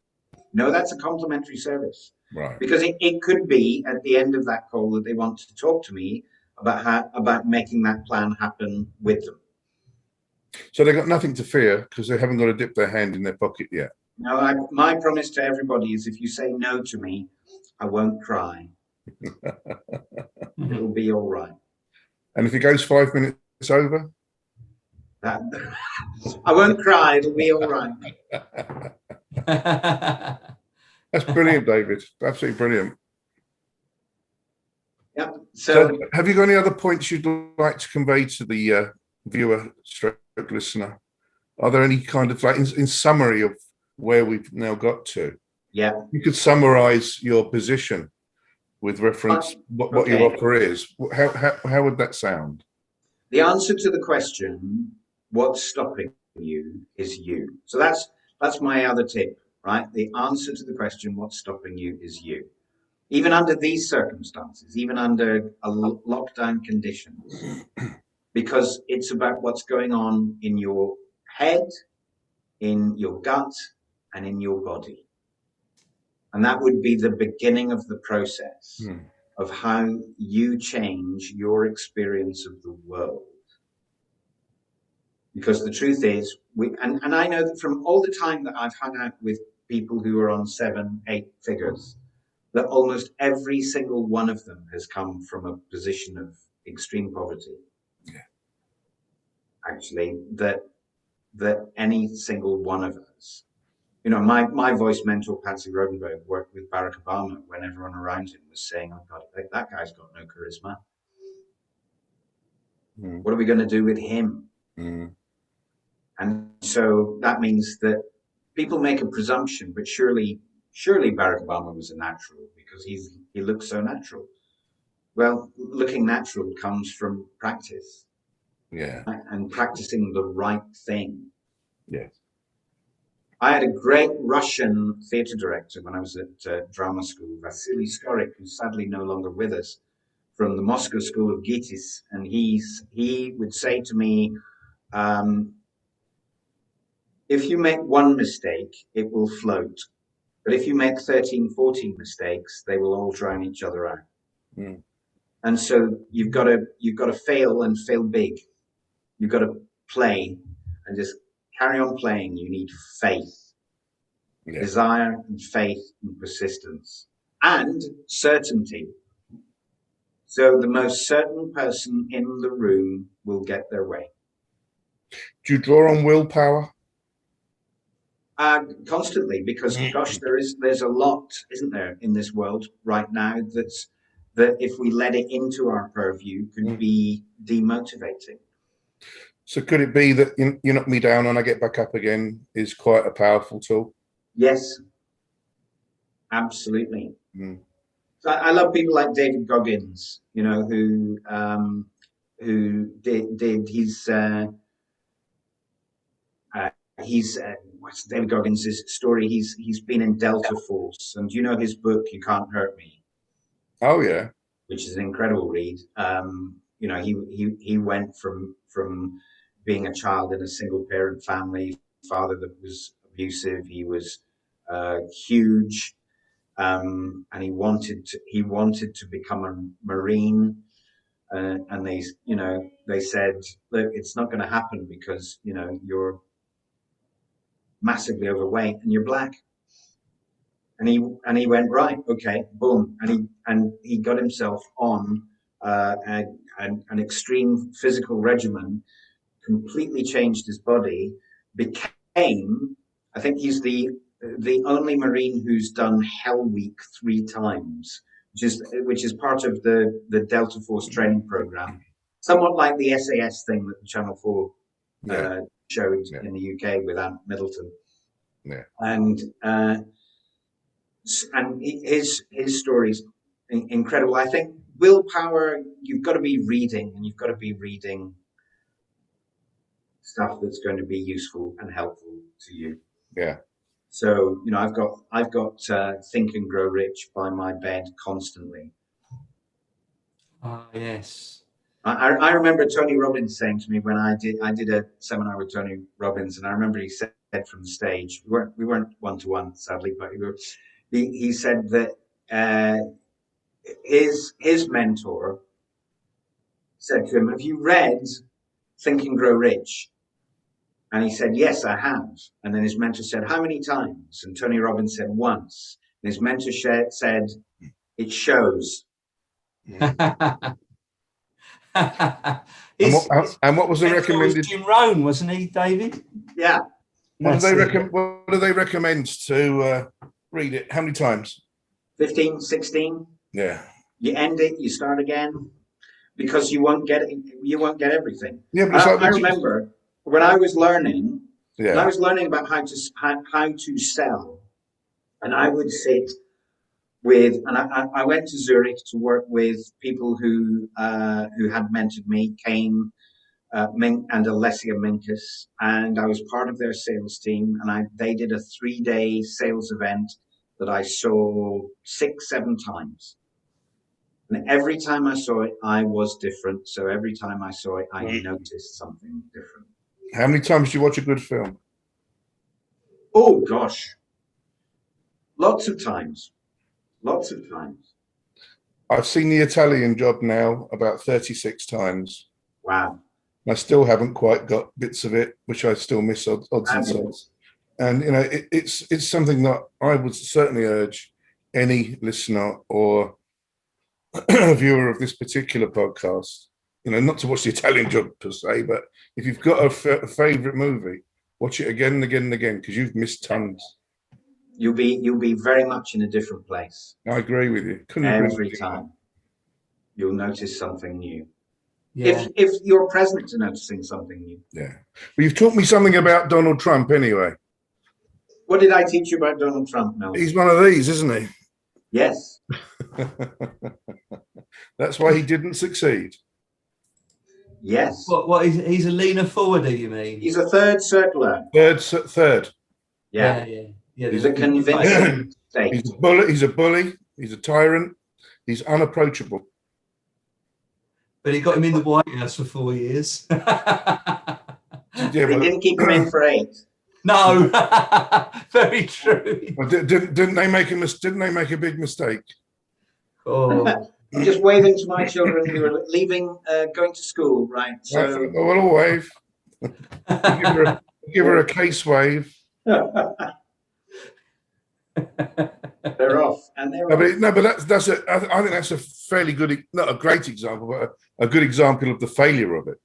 No, that's a complimentary service. Right. Because it could be at the end of that call that they want to talk to me about making that plan happen with them. So they've got nothing to fear because they haven't got to dip their hand in their pocket yet. No, my promise to everybody is if you say no to me, I won't cry. It'll be all right. And if it goes 5 minutes over? I won't cry, it'll be all right. That's brilliant, David. Absolutely brilliant. Yeah. So have you got any other points you'd like to convey to the viewer stroke listener? Are there any kind of, like, in summary of where we've now got to? Yeah. You could summarize your position with reference what your offer is. How would that sound? The answer to the question, what's stopping you, is you. So that's my other tip, right? The answer to the question, what's stopping you, is you. Even under these circumstances, even under a lockdown conditions, because it's about what's going on in your head, in your gut, and in your body. And that would be the beginning of the process of how you change your experience of the world. Because the truth is, and I know that from all the time that I've hung out with people who are on 7, 8 figures, that almost every single one of them has come from a position of extreme poverty. Yeah. Actually, that any single one of us, you know, my voice mentor, Patsy Rodenberg, worked with Barack Obama when everyone around him was saying, oh God, that guy's got no charisma. What are we going to do with him? And so that means that people make a presumption, but surely Barack Obama was a natural because he looks so natural. Well, looking natural comes from practice. Yeah. And practicing the right thing. Yes. I had a great Russian theatre director when I was at drama school, Vasily Skorik, who's sadly no longer with us, from the Moscow School of Gitis. And he would say to me, if you make one mistake, it will float. But if you make 13, 14 mistakes, they will all drown each other out. And so you've got to fail and fail big. You've got to play and just carry on playing. You need faith, desire and faith and persistence and certainty. So the most certain person in the room will get their way. Do you draw on willpower? Constantly, because gosh, there's a lot, isn't there, in this world right now that if we let it into our purview could be demotivating. So could it be that you knock me down and I get back up again is quite a powerful tool? Yes, absolutely. So I love people like David Goggins, you know, who did what's David Goggins' story? He's been in Delta Force, and you know his book, You Can't Hurt Me. Oh yeah, which is an incredible read. You know, he went from being a child in a single parent family, father that was abusive. He was huge, and he wanted to become a Marine. And they said, look, it's not going to happen because you're massively overweight and you're black. And he went, right, okay, boom, and he got himself on an extreme physical regimen, completely changed his body, became, I think he's the only Marine who's done Hell Week 3 times, which is part of the Delta Force training program, somewhat like the SAS thing that Channel 4 showed in the UK with Ant Middleton. Yeah. And his story's incredible. I think willpower, you've got to be reading, and you've got to be reading stuff that's going to be useful and helpful to you. Yeah. So I've got Think and Grow Rich by my bed constantly. Ah, yes. I remember Tony Robbins saying to me when I did a seminar with Tony Robbins, and I remember he said from the stage, we weren't one-to-one sadly, but he said that his mentor said to him, have you read Think and Grow Rich? And he said, yes, I have. And then his mentor said, how many times? And Tony Robbins said, once. And his mentor said, it shows. And what was the recommended? Was Jim Rohn, wasn't he, David? Yeah. What do they recommend to read it? How many times? 15, 16. Yeah. You end it, you start again, because you won't get it. You won't get everything. Yeah, but I remember when I was learning. Yeah. When I was learning about how to sell, and I would sit with, and I went to Zurich to work with people who had mentored me, Kane Mink and Alessia Minkus, and I was part of their sales team, and they did a 3-day sales event that I saw 6-7 times. And every time I saw it, I was different. So every time I saw it, I noticed something different. How many times do you watch a good film? Oh, gosh. Lots of times. Lots of times. I've seen The Italian Job now about 36 times. Wow. I still haven't quite got bits of it, which I still miss odds and sods. And, it's something that I would certainly urge any listener or viewer of this particular podcast, not to watch The Italian Job per se, but if you've got a favorite movie, watch it again and again and again, because you've missed tons. You'll be very much in a different place. I agree with you. Every time you'll notice something new. Yeah. If you're present to noticing something new. Yeah. Well, you've taught me something about Donald Trump anyway. What did I teach you about Donald Trump, Mel? He's one of these, isn't he? Yes. That's why he didn't succeed. Yes. What he's a leaner forwarder, you mean? He's a third circler. Third. Yeah. He's a convincing state. He's a bully. He's a tyrant. He's unapproachable. But he got him in the White House for 4 years. They didn't keep him in for 8. No, very true. Well, didn't they make a big mistake? Oh, I'm just waving to my children who are leaving, going to school, right? So Well, I'll wave. Give her a case wave. they're off, and they're No, off. but I think that's a fairly good, not a great example, but a good example of the failure of it.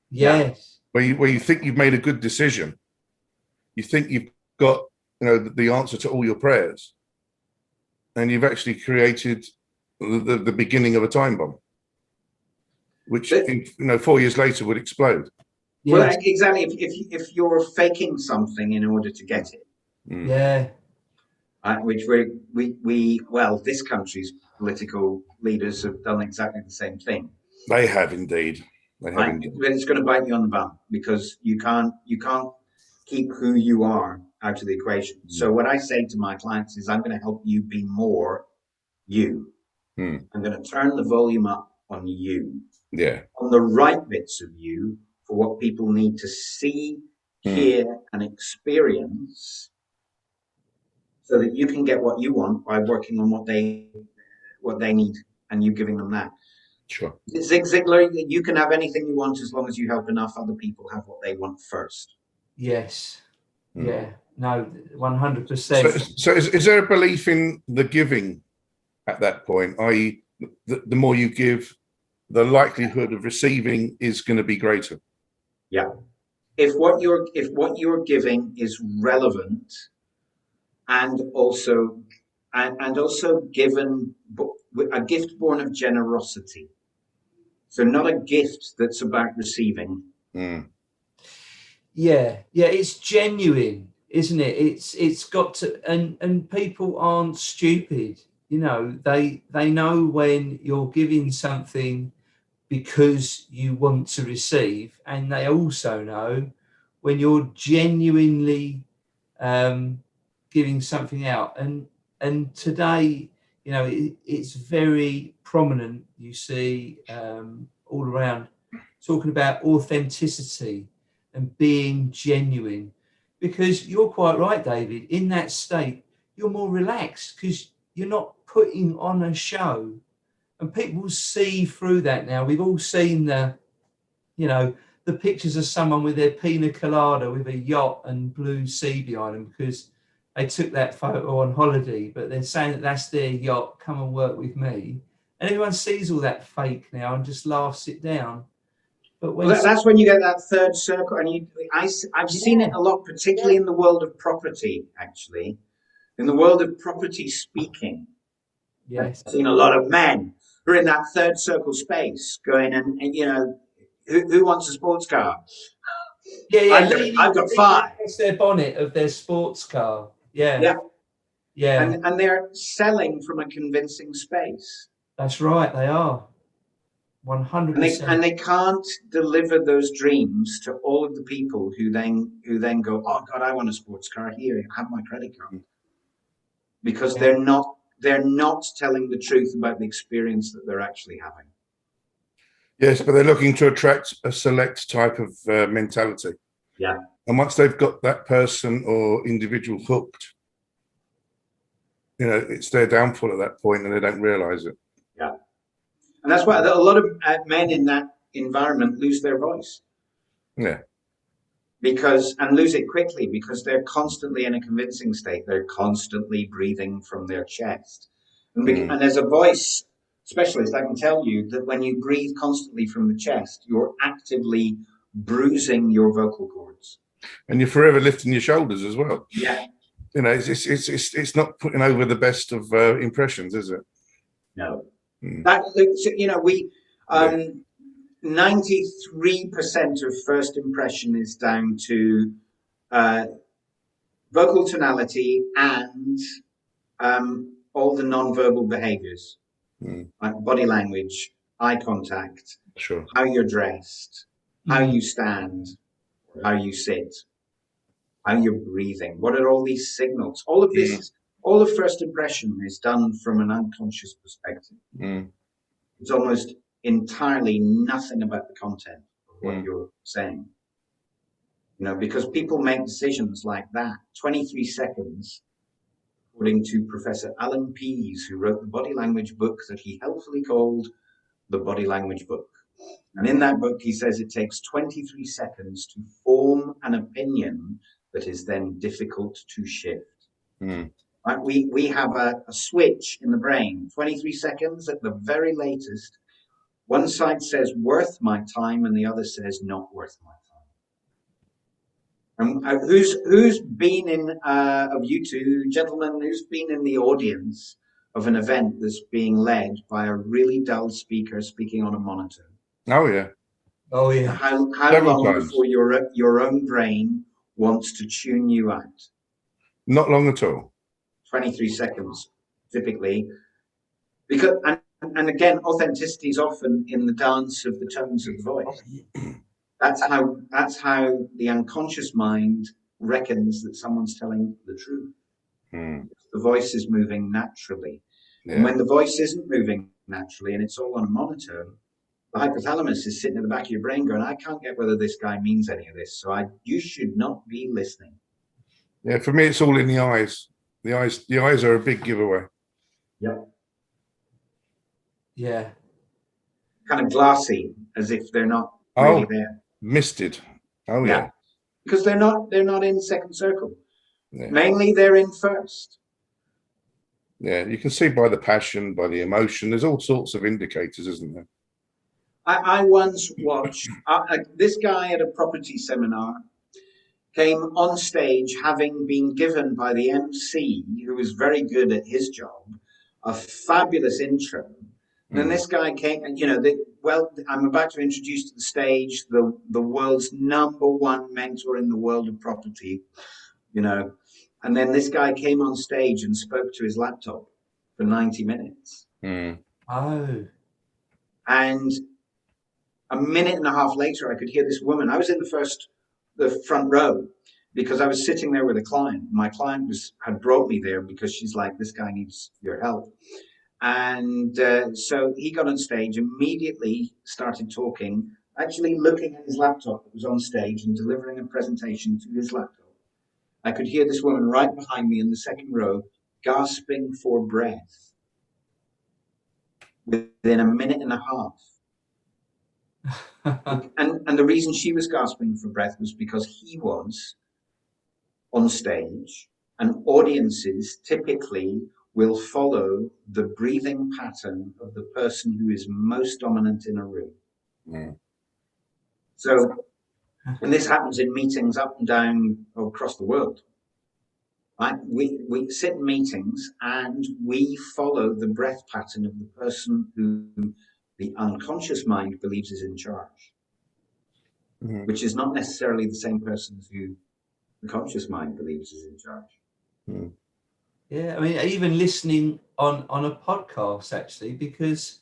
Yes. Where you think you've made a good decision, you think you've got the answer to all your prayers, and you've actually created the beginning of a time bomb, which 4 years later would explode. Well, Yes. exactly. If you're faking something in order to get it, Yeah. which this country's political leaders have done exactly the same thing. They have indeed. They have indeed. But it's going to bite you on the bum because you can't keep who you are out of the equation. So what I say to my clients is, I'm going to help you be more you. I'm going to turn the volume up on you. Yeah. On the right bits of you for what people need to see, hear, and experience, so that you can get what you want by working on what they need and you giving them that. Sure. Zig Ziglar, you can have anything you want as long as you help enough other people have what they want first. Yes. Yeah. No, 100%. So is there a belief in the giving at that point, i.e., the more you give, the likelihood of receiving is going to be greater? Yeah. If what you're giving is relevant and also given a gift born of generosity. So not a gift that's about receiving. Yeah, it's genuine, isn't it? It's got to, and people aren't stupid. They know when you're giving something because you want to receive, and they also know when you're genuinely giving something out. And today, it's very prominent. You see all around talking about authenticity and being genuine, because you're quite right, David. In that state, you're more relaxed because you're not putting on a show, and people see through that now. We've all seen the pictures of someone with their pina colada with a yacht and blue sea behind them because they took that photo on holiday, but they're saying that that's their yacht, come and work with me. And everyone sees all that fake now and just laughs it down. But that's when you get that third circle, and I've seen it a lot, particularly in the world of property. Actually, in the world of property speaking, yes, I've seen a lot of men who are in that third circle space, going and who wants a sports car? Yeah. I've got 5. It's their bonnet of their sports car. Yeah. And they're selling from a convincing space. That's right. They are. 100%. And they can't deliver those dreams to all of the people who then go, oh God, I want a sports car. Here, have my credit card. Because they're not telling the truth about the experience that they're actually having. Yes, but they're looking to attract a select type of mentality. Yeah. And once they've got that person or individual hooked, it's their downfall at that point, and they don't realize it. Yeah. And that's why a lot of men in that environment lose their voice. Yeah. And lose it quickly because they're constantly in a convincing state. They're constantly breathing from their chest. And as a voice specialist, I can tell you that when you breathe constantly from the chest, you're actively bruising your vocal cords. And you're forever lifting your shoulders as well. Yeah. It's not putting over the best of impressions, is it? No. 93% of first impression is down to vocal tonality and all the non-verbal behaviors, like body language, eye contact, sure, how you're dressed, how you stand, how you sit, how you're breathing. What are all these signals? All of this, all of first impression is done from an unconscious perspective. It's almost entirely nothing about the content of what you're saying. Because people make decisions like that. 23 seconds according to Professor Alan Pease, who wrote the body language book that he helpfully called The Body Language Book. And in that book, he says it takes 23 seconds to form an opinion that is then difficult to shift. Mm. Right? We have a switch in the brain, 23 seconds at the very latest. One side says worth my time and the other says not worth my time. And who's been in, of you two gentlemen, who's been in the audience of an event that's being led by a really dull speaker speaking on a monitor? Oh yeah. Oh yeah. How Several long times. before your own brain wants to tune you out? Not long at all. 23 seconds, typically. Because and again, authenticity is often in the dance of the tones of the voice. That's how the unconscious mind reckons that someone's telling the truth. Mm. The voice is moving naturally. Yeah. And when the voice isn't moving naturally and it's all on a monitor, the hypothalamus is sitting at the back of your brain going, I can't get whether this guy means any of this, so you should not be listening. Yeah, for me, it's all in the eyes. The eyes are a big giveaway. Yep. Yeah. Kind of glassy, as if they're not really there. Misted. Oh yeah. Because they're not in second circle. Yeah. Mainly they're in first. Yeah, you can see by the passion, by the emotion. There's all sorts of indicators, isn't there? I once watched this guy at a property seminar came on stage having been given by the MC, who was very good at his job, a fabulous intro. And then this guy came, and I'm about to introduce to the stage the world's #1 mentor in the world of property, and then this guy came on stage and spoke to his laptop for 90 minutes. Mm. Oh. And a minute and a half later, I could hear this woman. I was in the front row, because I was sitting there with a client. My client had brought me there because she's like, this guy needs your help. And so he got on stage, immediately started talking, actually looking at his laptop that was on stage and delivering a presentation to his laptop. I could hear this woman right behind me in the second row gasping for breath within a minute and a half. And the reason she was gasping for breath was because he was on stage, and audiences typically will follow the breathing pattern of the person who is most dominant in a room. Mm. So, and this happens in meetings up and down across the world. Right? We sit in meetings and we follow the breath pattern of the person who the unconscious mind believes is in charge, which is not necessarily the same person who the conscious mind believes is in charge. Mm. Yeah, I mean, even listening on a podcast, actually, because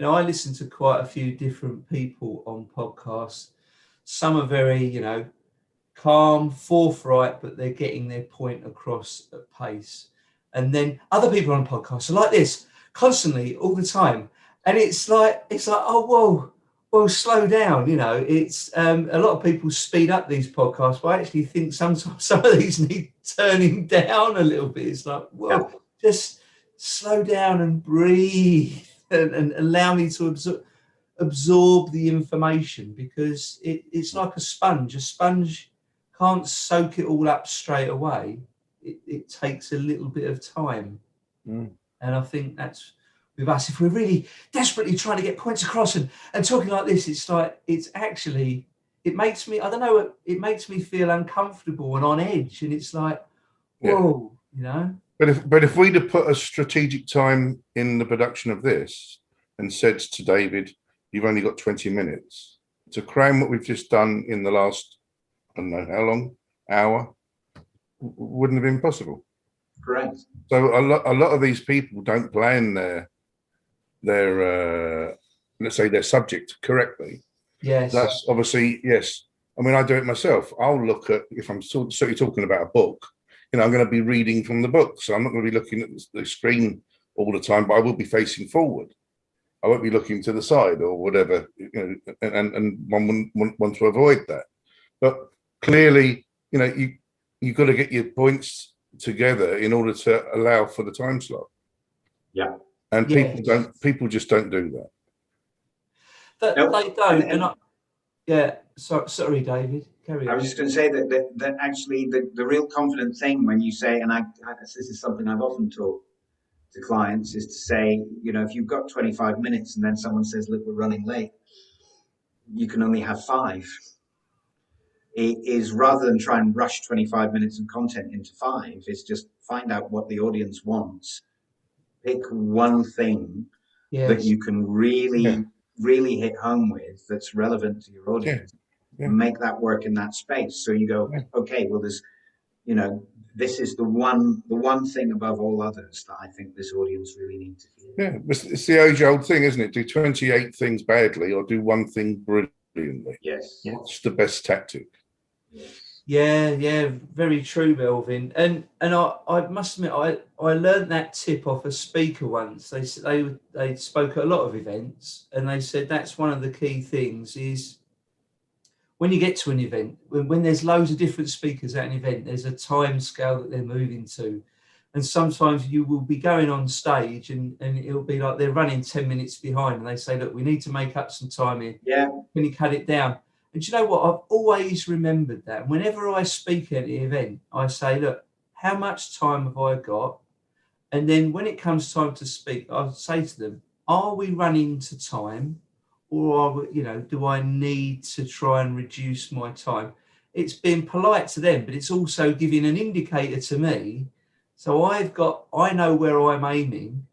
I listen to quite a few different people on podcasts. Some are very, calm, forthright, but they're getting their point across at pace. And then other people on podcasts are like this, constantly, all the time. And it's like, oh, whoa, slow down. It's a lot of people speed up these podcasts, but I actually think sometimes some of these need turning down a little bit. It's like, whoa, just slow down and breathe and allow me to absorb the information, because it's like a sponge. A sponge can't soak it all up straight away. It takes a little bit of time. And I think that's with us. If we're really desperately trying to get points across and talking like this, it makes me, I don't know, it makes me feel uncomfortable and on edge. And it's like, whoa, But if we'd have put a strategic time in the production of this and said to David, you've only got 20 minutes to cram what we've just done in the last, I don't know how long, hour, wouldn't have been possible. Correct. So a lot of these people don't plan their let's say their subject correctly. Yes. That's obviously, yes. I mean, I do it myself. I'll look at, if I'm certainly talking about a book, I'm going to be reading from the book. So I'm not going to be looking at the screen all the time, but I will be facing forward. I won't be looking to the side or whatever, and one want to avoid that. But clearly, you've got to get your points together in order to allow for the time slot. Yeah. And Yes. people just don't do that. That they don't. And Sorry, David. Carry I on. was just going to say that actually the real confident thing when you say, and this is something I've often taught to clients, is to say, if you've got 25 minutes and then someone says, look, we're running late, you can only have 5. It is, rather than try and rush 25 minutes of content into 5, is just find out what the audience wants. Pick one thing that you can really hit home with that's relevant to your audience. And make that work in that space. So you go, okay, well, there's, this is the one thing above all others that I think this audience really needs to hear. Yeah, it's the age-old thing, isn't it? Do 28 things badly or do one thing brilliantly. Yes. What's the best tactic? Yeah, very true, Melvin. And I must admit, I learned that tip off a speaker once. They said they spoke at a lot of events, and they said that's one of the key things is when you get to an event, when there's loads of different speakers at an event, there's a time scale that they're moving to. And sometimes you will be going on stage and it'll be like they're running 10 minutes behind and they say, look, we need to make up some time here. Yeah. Can you cut it down? And you know what? I've always remembered that. And whenever I speak at the event, I say, look, how much time have I got? And then when it comes time to speak, I'll say to them, are we running to time? Or do I need to try and reduce my time? It's being polite to them, but it's also giving an indicator to me. So I know where I'm aiming,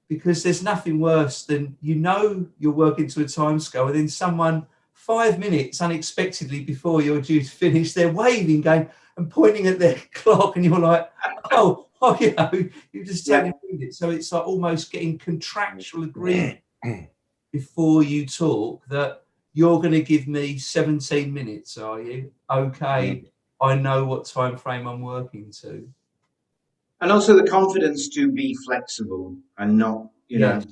because there's nothing worse than, you're working to a time scale and then someone 5 minutes unexpectedly before you're due to finish, they're waving, going and pointing at their clock, and you're like, oh, you just totally ruined it. So it's like almost getting contractual agreement before you talk that you're going to give me 17 minutes, are you? Okay, I know what time frame I'm working to. And also the confidence to be flexible and not, it's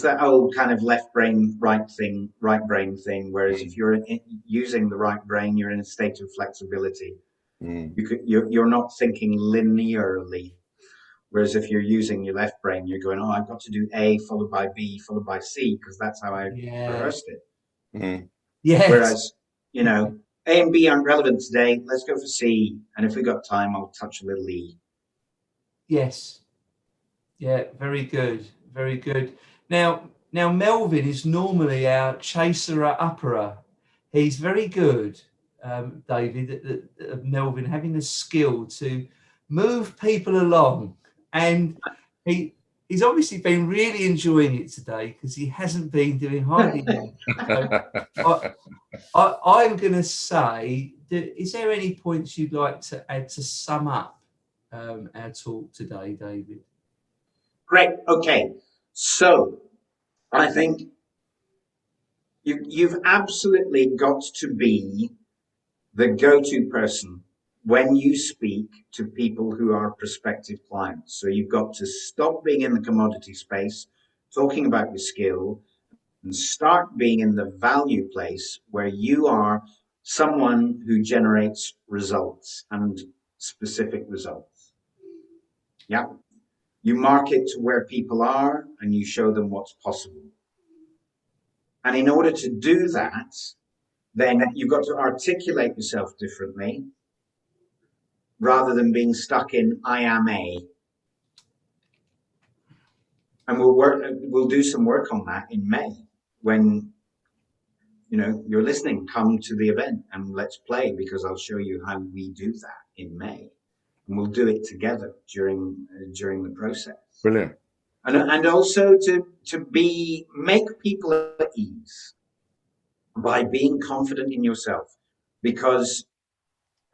that old kind of left brain, right brain thing. Whereas if you're using the right brain, you're in a state of flexibility. You're not thinking linearly. Whereas if you're using your left brain, you're going, I've got to do A followed by B followed by C because that's how I rehearsed it. Yes. Whereas, A and B aren't relevant today. Let's go for C. And if we got time, I'll touch a little E. Yes. Yeah, very good. Very good. Now Melvin is normally our chaser-upperer. He's very good, David, Melvin, having the skill to move people along. And he's obviously been really enjoying it today because he hasn't been doing hardly anything. So I'm going to say, is there any points you'd like to add to sum up our talk today, David? Great. Okay. So I think you've absolutely got to be the go-to person when you speak to people who are prospective clients. So you've got to stop being in the commodity space, talking about your skill, and start being in the value place where you are someone who generates results and specific results. Yeah. You market to where people are and you show them what's possible. And in order to do that, then you've got to articulate yourself differently rather than being stuck in I am a. And we'll do some work on that in May when you're listening. Come to the event and let's play, because I'll show you how we do that in May. And we'll do it together during the process. Brilliant. And also to make people at ease by being confident in yourself, because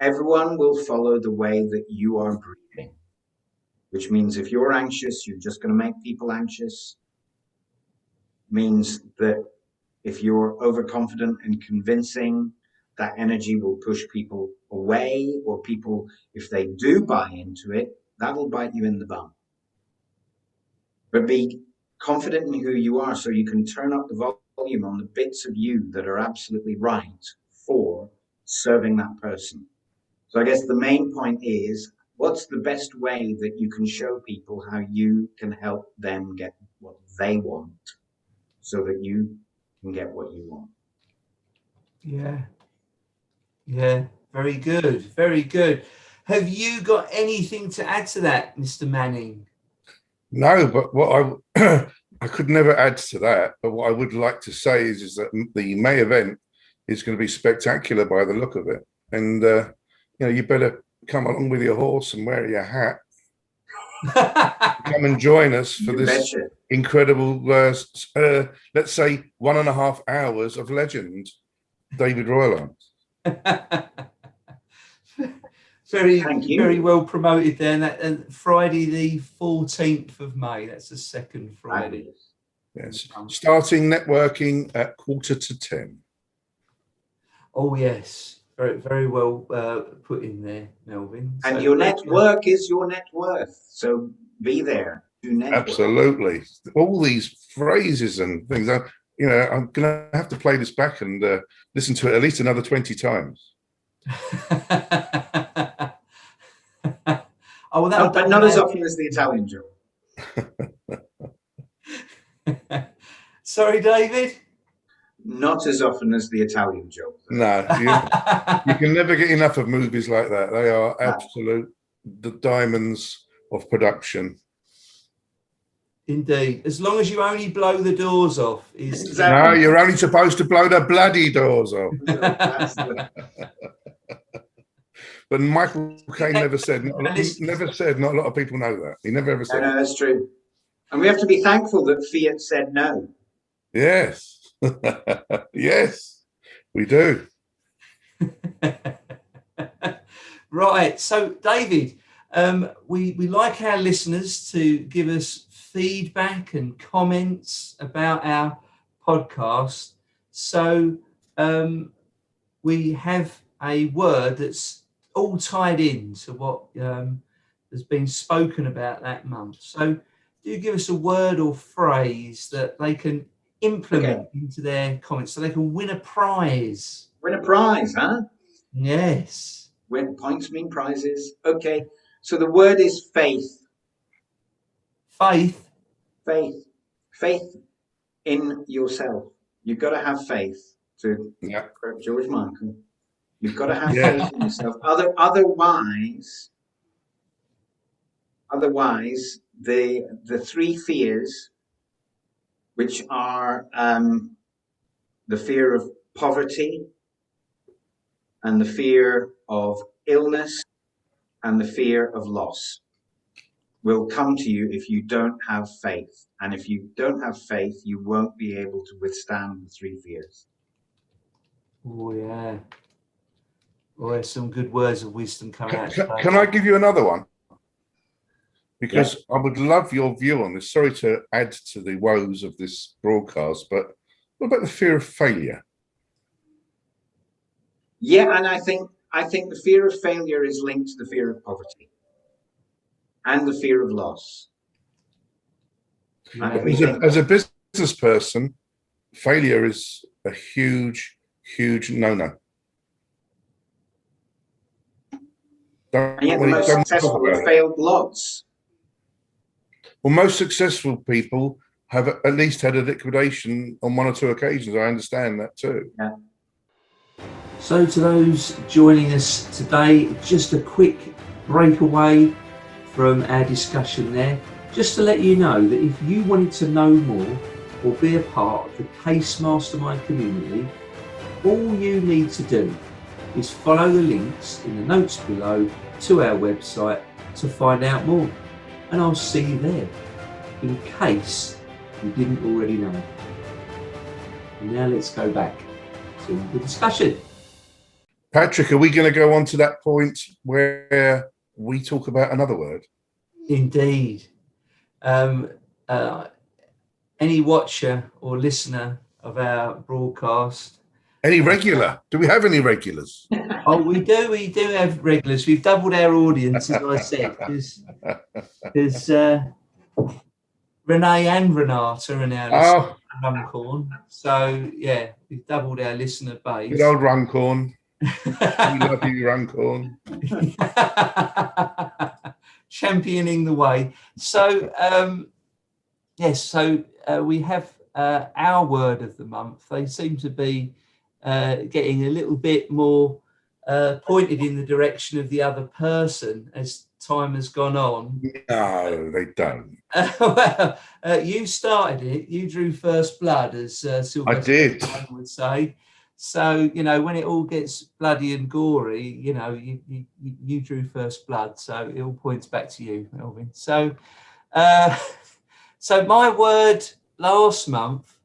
everyone will follow the way that you are breathing, which means if you're anxious, you're just going to make people anxious. Means that if you're overconfident and convincing, that energy will push people away, or people, if they do buy into it, that'll bite you in the bum. But be confident in who you are so you can turn up the volume on the bits of you that are absolutely right for serving that person. So I guess the main point is What's the best way that you can show people how you can help them get what they want so that you can get what you want? Yeah. Yeah. Very good. Very good. Have you got anything to add to that, Mr. Manning? No, but what I I could never add to that. But what I would like to say is that the May event is going to be spectacular by the look of it, and you better come along with your horse and wear your hat. Come and join us for You this betcha. incredible, let's say, 1.5 hours of legend, David Roylance. Very, Thank you. very well promoted there. And Friday, the 14th of May. That's the second Friday. Yes. Starting networking at 9:45. Oh, yes. Very, very well put in there, Melvin. And So your network is your net worth. So be there to network. Absolutely. All these phrases and things. I'm going to have to play this back and listen to it at least another 20 times. Oh, well, but not as often as the Italian job. Sorry, David? Not as often as the Italian job. No, you can never get enough of movies like that. They are the diamonds of production. Indeed. As long as you only blow the doors off. Exactly. No, you're only supposed to blow the bloody doors off. But Michael Caine never said. Not a lot of people know that. He never ever said. No, that's true. And we have to be thankful that Fiat said no. Yes. Yes, we do. Right. So, David, we like our listeners to give us feedback and comments about our podcast. So we have a word that's all tied in to what has been spoken about that month. So do give us a word or phrase that they can implement into their comments so they can win a prize. Win a prize, huh? Yes. When points mean prizes. Okay. So the word is faith. Faith. Faith. Faith in yourself. You've got to have faith, to quote George Michael. You've got to have faith in yourself. Otherwise, the three fears, which are the fear of poverty and the fear of illness and the fear of loss, will come to you if you don't have faith. And if you don't have faith, you won't be able to withstand the three fears. Oh, yeah. Oh, there's some good words of wisdom coming out. Can I give you another one? Because I would love your view on this. Sorry to add to the woes of this broadcast, but what about the fear of failure? Yeah, and I think the fear of failure is linked to the fear of poverty and the fear of loss. Yeah. As a business person, failure is a huge, huge no-no. And yet the most successful have failed lots. Well, most successful people have at least had a liquidation on one or two occasions. I understand that too. Yeah. So to those joining us today, just a quick breakaway from our discussion there, just to let you know that if you wanted to know more or be a part of the Case Mastermind community, all you need to do is follow the links in the notes below to our website to find out more. And I'll see you there, in case you didn't already know. Now let's go back to the discussion. Patrick, are we going to go on to that point where we talk about another word? Indeed. Any watcher or listener of our broadcast. Any regular? Do we have any regulars? Oh, we do have regulars. We've doubled our audience, as I said, because Renee and Renata are now listening to Runcorn. So, yeah, we've doubled our listener base. Good old Runcorn. We love you, Runcorn. Championing the way. So, yes, so we have our word of the month. They seem to be getting a little bit more pointed in the direction of the other person as time has gone on. No, they don't. Well, you started it. You drew first blood, as Sylvester I did. Stallone would say. So, you know, when it all gets bloody and gory, you know, you drew first blood. So it all points back to you, Melvin. So, so my word last month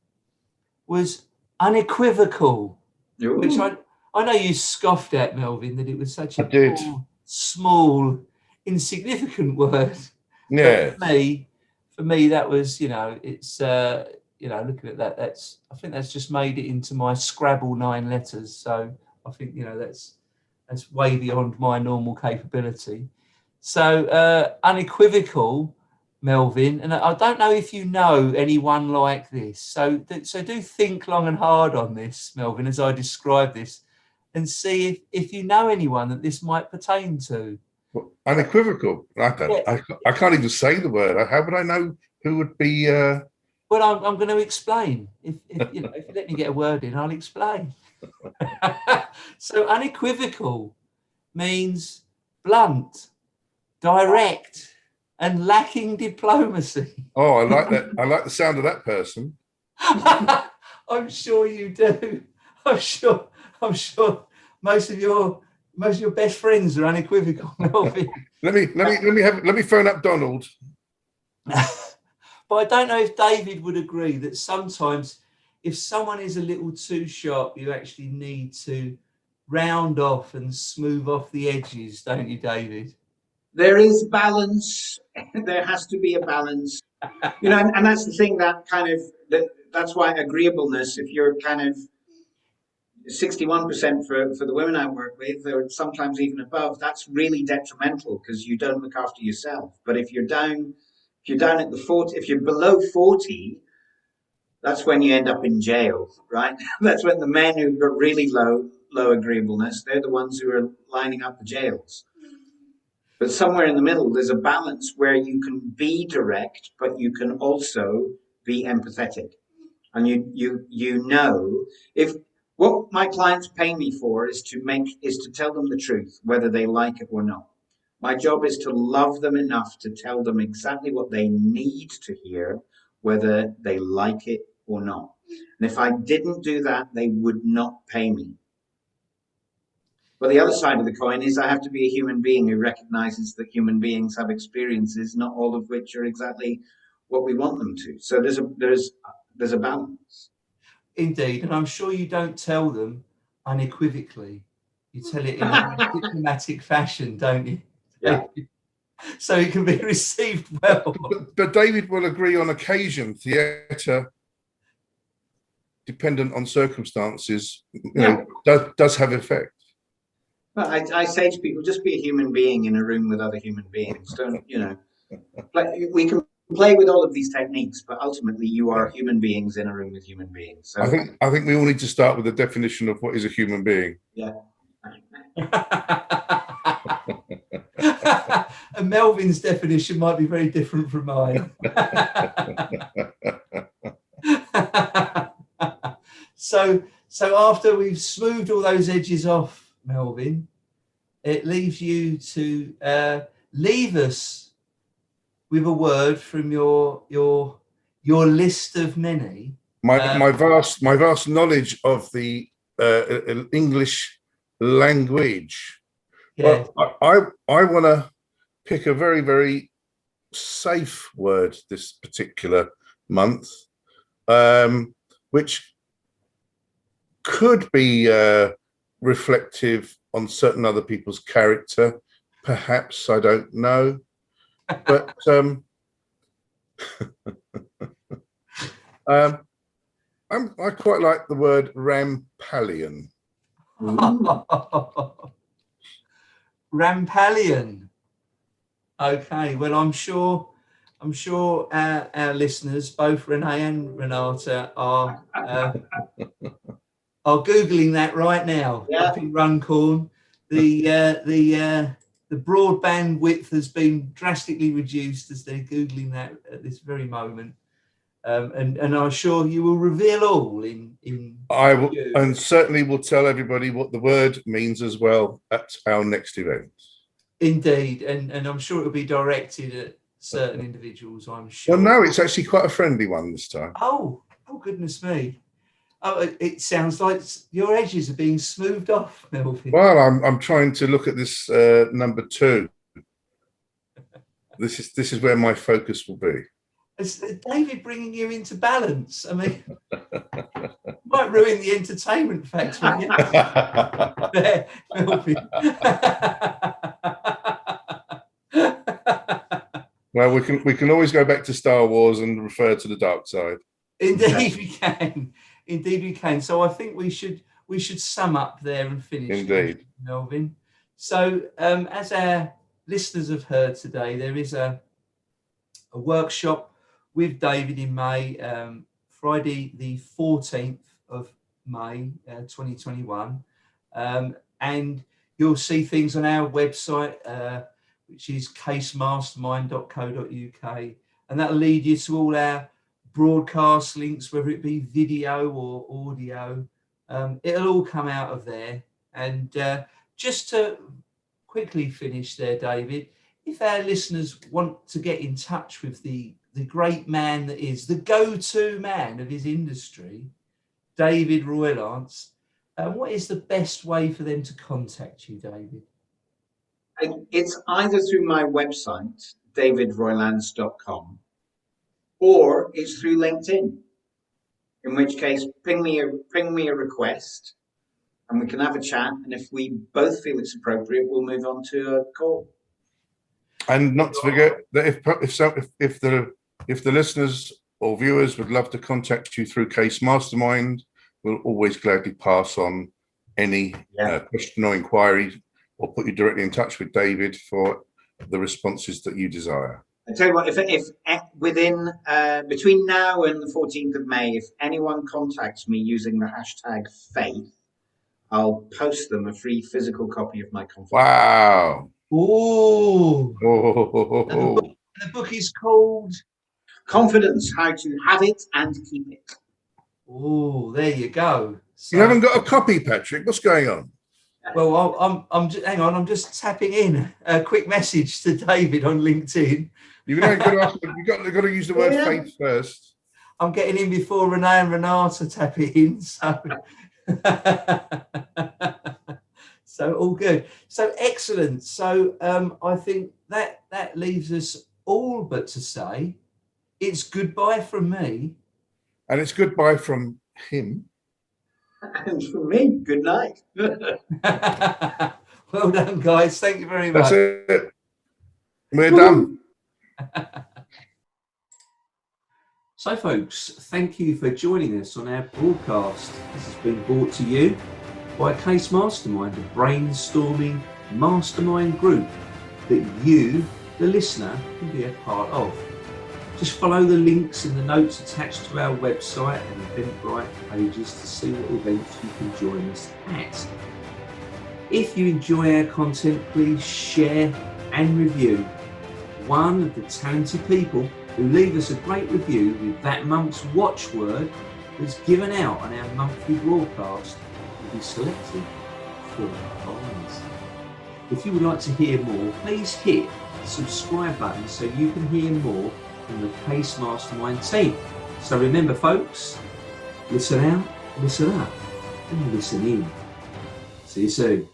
was unequivocal, which I know you scoffed at, Melvin, that it was such a poor, small, insignificant word. Yeah. But for me, that was, you know, it's, you know, looking at that, I think that's just made it into my Scrabble 9 letters. So I think, you know, that's way beyond my normal capability. So unequivocal, Melvin, and I don't know if you know anyone like this. So do think long and hard on this, Melvin, as I describe this, and see if you know anyone that this might pertain to. Well, unequivocal. I don't. Yeah. I can't even say the word. How would I know who would be? Well, I'm going to explain. If you know, if you let me get a word in, I'll explain. So unequivocal means blunt, direct, and lacking diplomacy. Oh, I like that. I like the sound of that person. I'm sure you do. I'm sure most of your best friends are unequivocal, Melvin. Let me phone up Donald. But I don't know if David would agree that sometimes if someone is a little too sharp, you actually need to round off and smooth off the edges, don't you, David? There is balance. There has to be a balance. You know, and that's the thing that kind of, that's why agreeableness, if you're kind of 61% for the women I work with, or sometimes even above, that's really detrimental because you don't look after yourself. But if you're down at the 40, if you're below 40, that's when you end up in jail, right? That's when the men who've got really low agreeableness, they're the ones who are lining up the jails. But somewhere in the middle, there's a balance where you can be direct, but you can also be empathetic. And you know, if what my clients pay me for is to tell them the truth, whether they like it or not. My job is to love them enough to tell them exactly what they need to hear, whether they like it or not. And if I didn't do that, they would not pay me. But the other side of the coin is I have to be a human being who recognizes that human beings have experiences, not all of which are exactly what we want them to. So there's a balance. Indeed, and I'm sure you don't tell them unequivocally. You tell it in a diplomatic fashion, don't you? Yeah. So it can be received well. But David will agree on occasion. Theatre, dependent on circumstances, you know, does have effect. Well, I say to people, just be a human being in a room with other human beings. Don't, you know, we can play with all of these techniques, but ultimately you are human beings in a room with human beings. So I think we all need to start with the definition of what is a human being. Yeah. And Melvin's definition might be very different from mine. So after we've smoothed all those edges off, Melvin, it leaves you to leave us with a word from your list of many. My vast knowledge of the English language. Yeah. Well, I want to pick a very, very safe word this particular month, which could be reflective on certain other people's character. Perhaps, I don't know. But I quite like the word rampallion. Rampallion. Okay, well, I'm sure our listeners, both Renee and Renata, are are googling that right now. Yeah. Up in Runcorn, the broadband width has been drastically reduced as they're googling that at this very moment. And I'm sure you will reveal all in I will, and certainly will tell everybody what the word means as well at our next event. Indeed, and I'm sure it will be directed at certain individuals, I'm sure. Well, no, it's actually quite a friendly one this time. Oh goodness me. Oh, it sounds like your edges are being smoothed off, Melvin. Well, I'm trying to look at this number 2. This is where my focus will be. Is David bringing you into balance? I mean, might ruin the entertainment factor. There, Melvin. Well, we can always go back to Star Wars and refer to the dark side. Indeed, we can. Indeed, we can. So I think we should sum up there and finish. Indeed, Melvin. So as our listeners have heard today, there is a workshop with David in May, Friday the 14th of May 2021, and you'll see things on our website, which is casemastermind.co.uk, and that'll lead you to all our broadcast links, whether it be video or audio. It'll all come out of there. And just to quickly finish there, David, if our listeners want to get in touch with the great man that is the go-to man of his industry, David Roylance, what is the best way for them to contact you, David? It's either through my website, davidroylance.com, or it's through LinkedIn, in which case ping me a request and we can have a chat, and if we both feel it's appropriate, we'll move on to a call. And not to forget that if the listeners or viewers would love to contact you through Case Mastermind, we'll always gladly pass on any question or inquiry, or put you directly in touch with David for the responses that you desire. I tell you what, if within between now and the 14th of May, if anyone contacts me using the hashtag faith, I'll post them a free physical copy of my conference. Wow. Ooh. Oh. The book is called Confidence: How to Have It and Keep It. Oh, there you go. So, You haven't got a copy, Patrick. What's going on? Well, I'm just, hang on. I'm just tapping in a quick message to David on LinkedIn. You've got to use the word faith first. I'm getting in before Renee and Renata tap it in. So, so all good. So excellent. So I think that leaves us all but to say it's goodbye from me. And it's goodbye from him. And from me, good night. Well done, guys. Thank you very much. That's it. We're done. So, folks, thank you for joining us on our broadcast. This has been brought to you by Case Mastermind, a brainstorming mastermind group that you, the listener, can be a part of. Just follow the links in the notes attached to our website and Eventbrite pages to see what events you can join us at. If you enjoy our content, please share and review. One of the talented people who leave us a great review with that month's watchword that's given out on our monthly broadcast will be selected for a prize. If you would like to hear more, please hit the subscribe button so you can hear more from the Case Mastermind team. So remember, folks, listen out, listen up, and listen in. See you soon.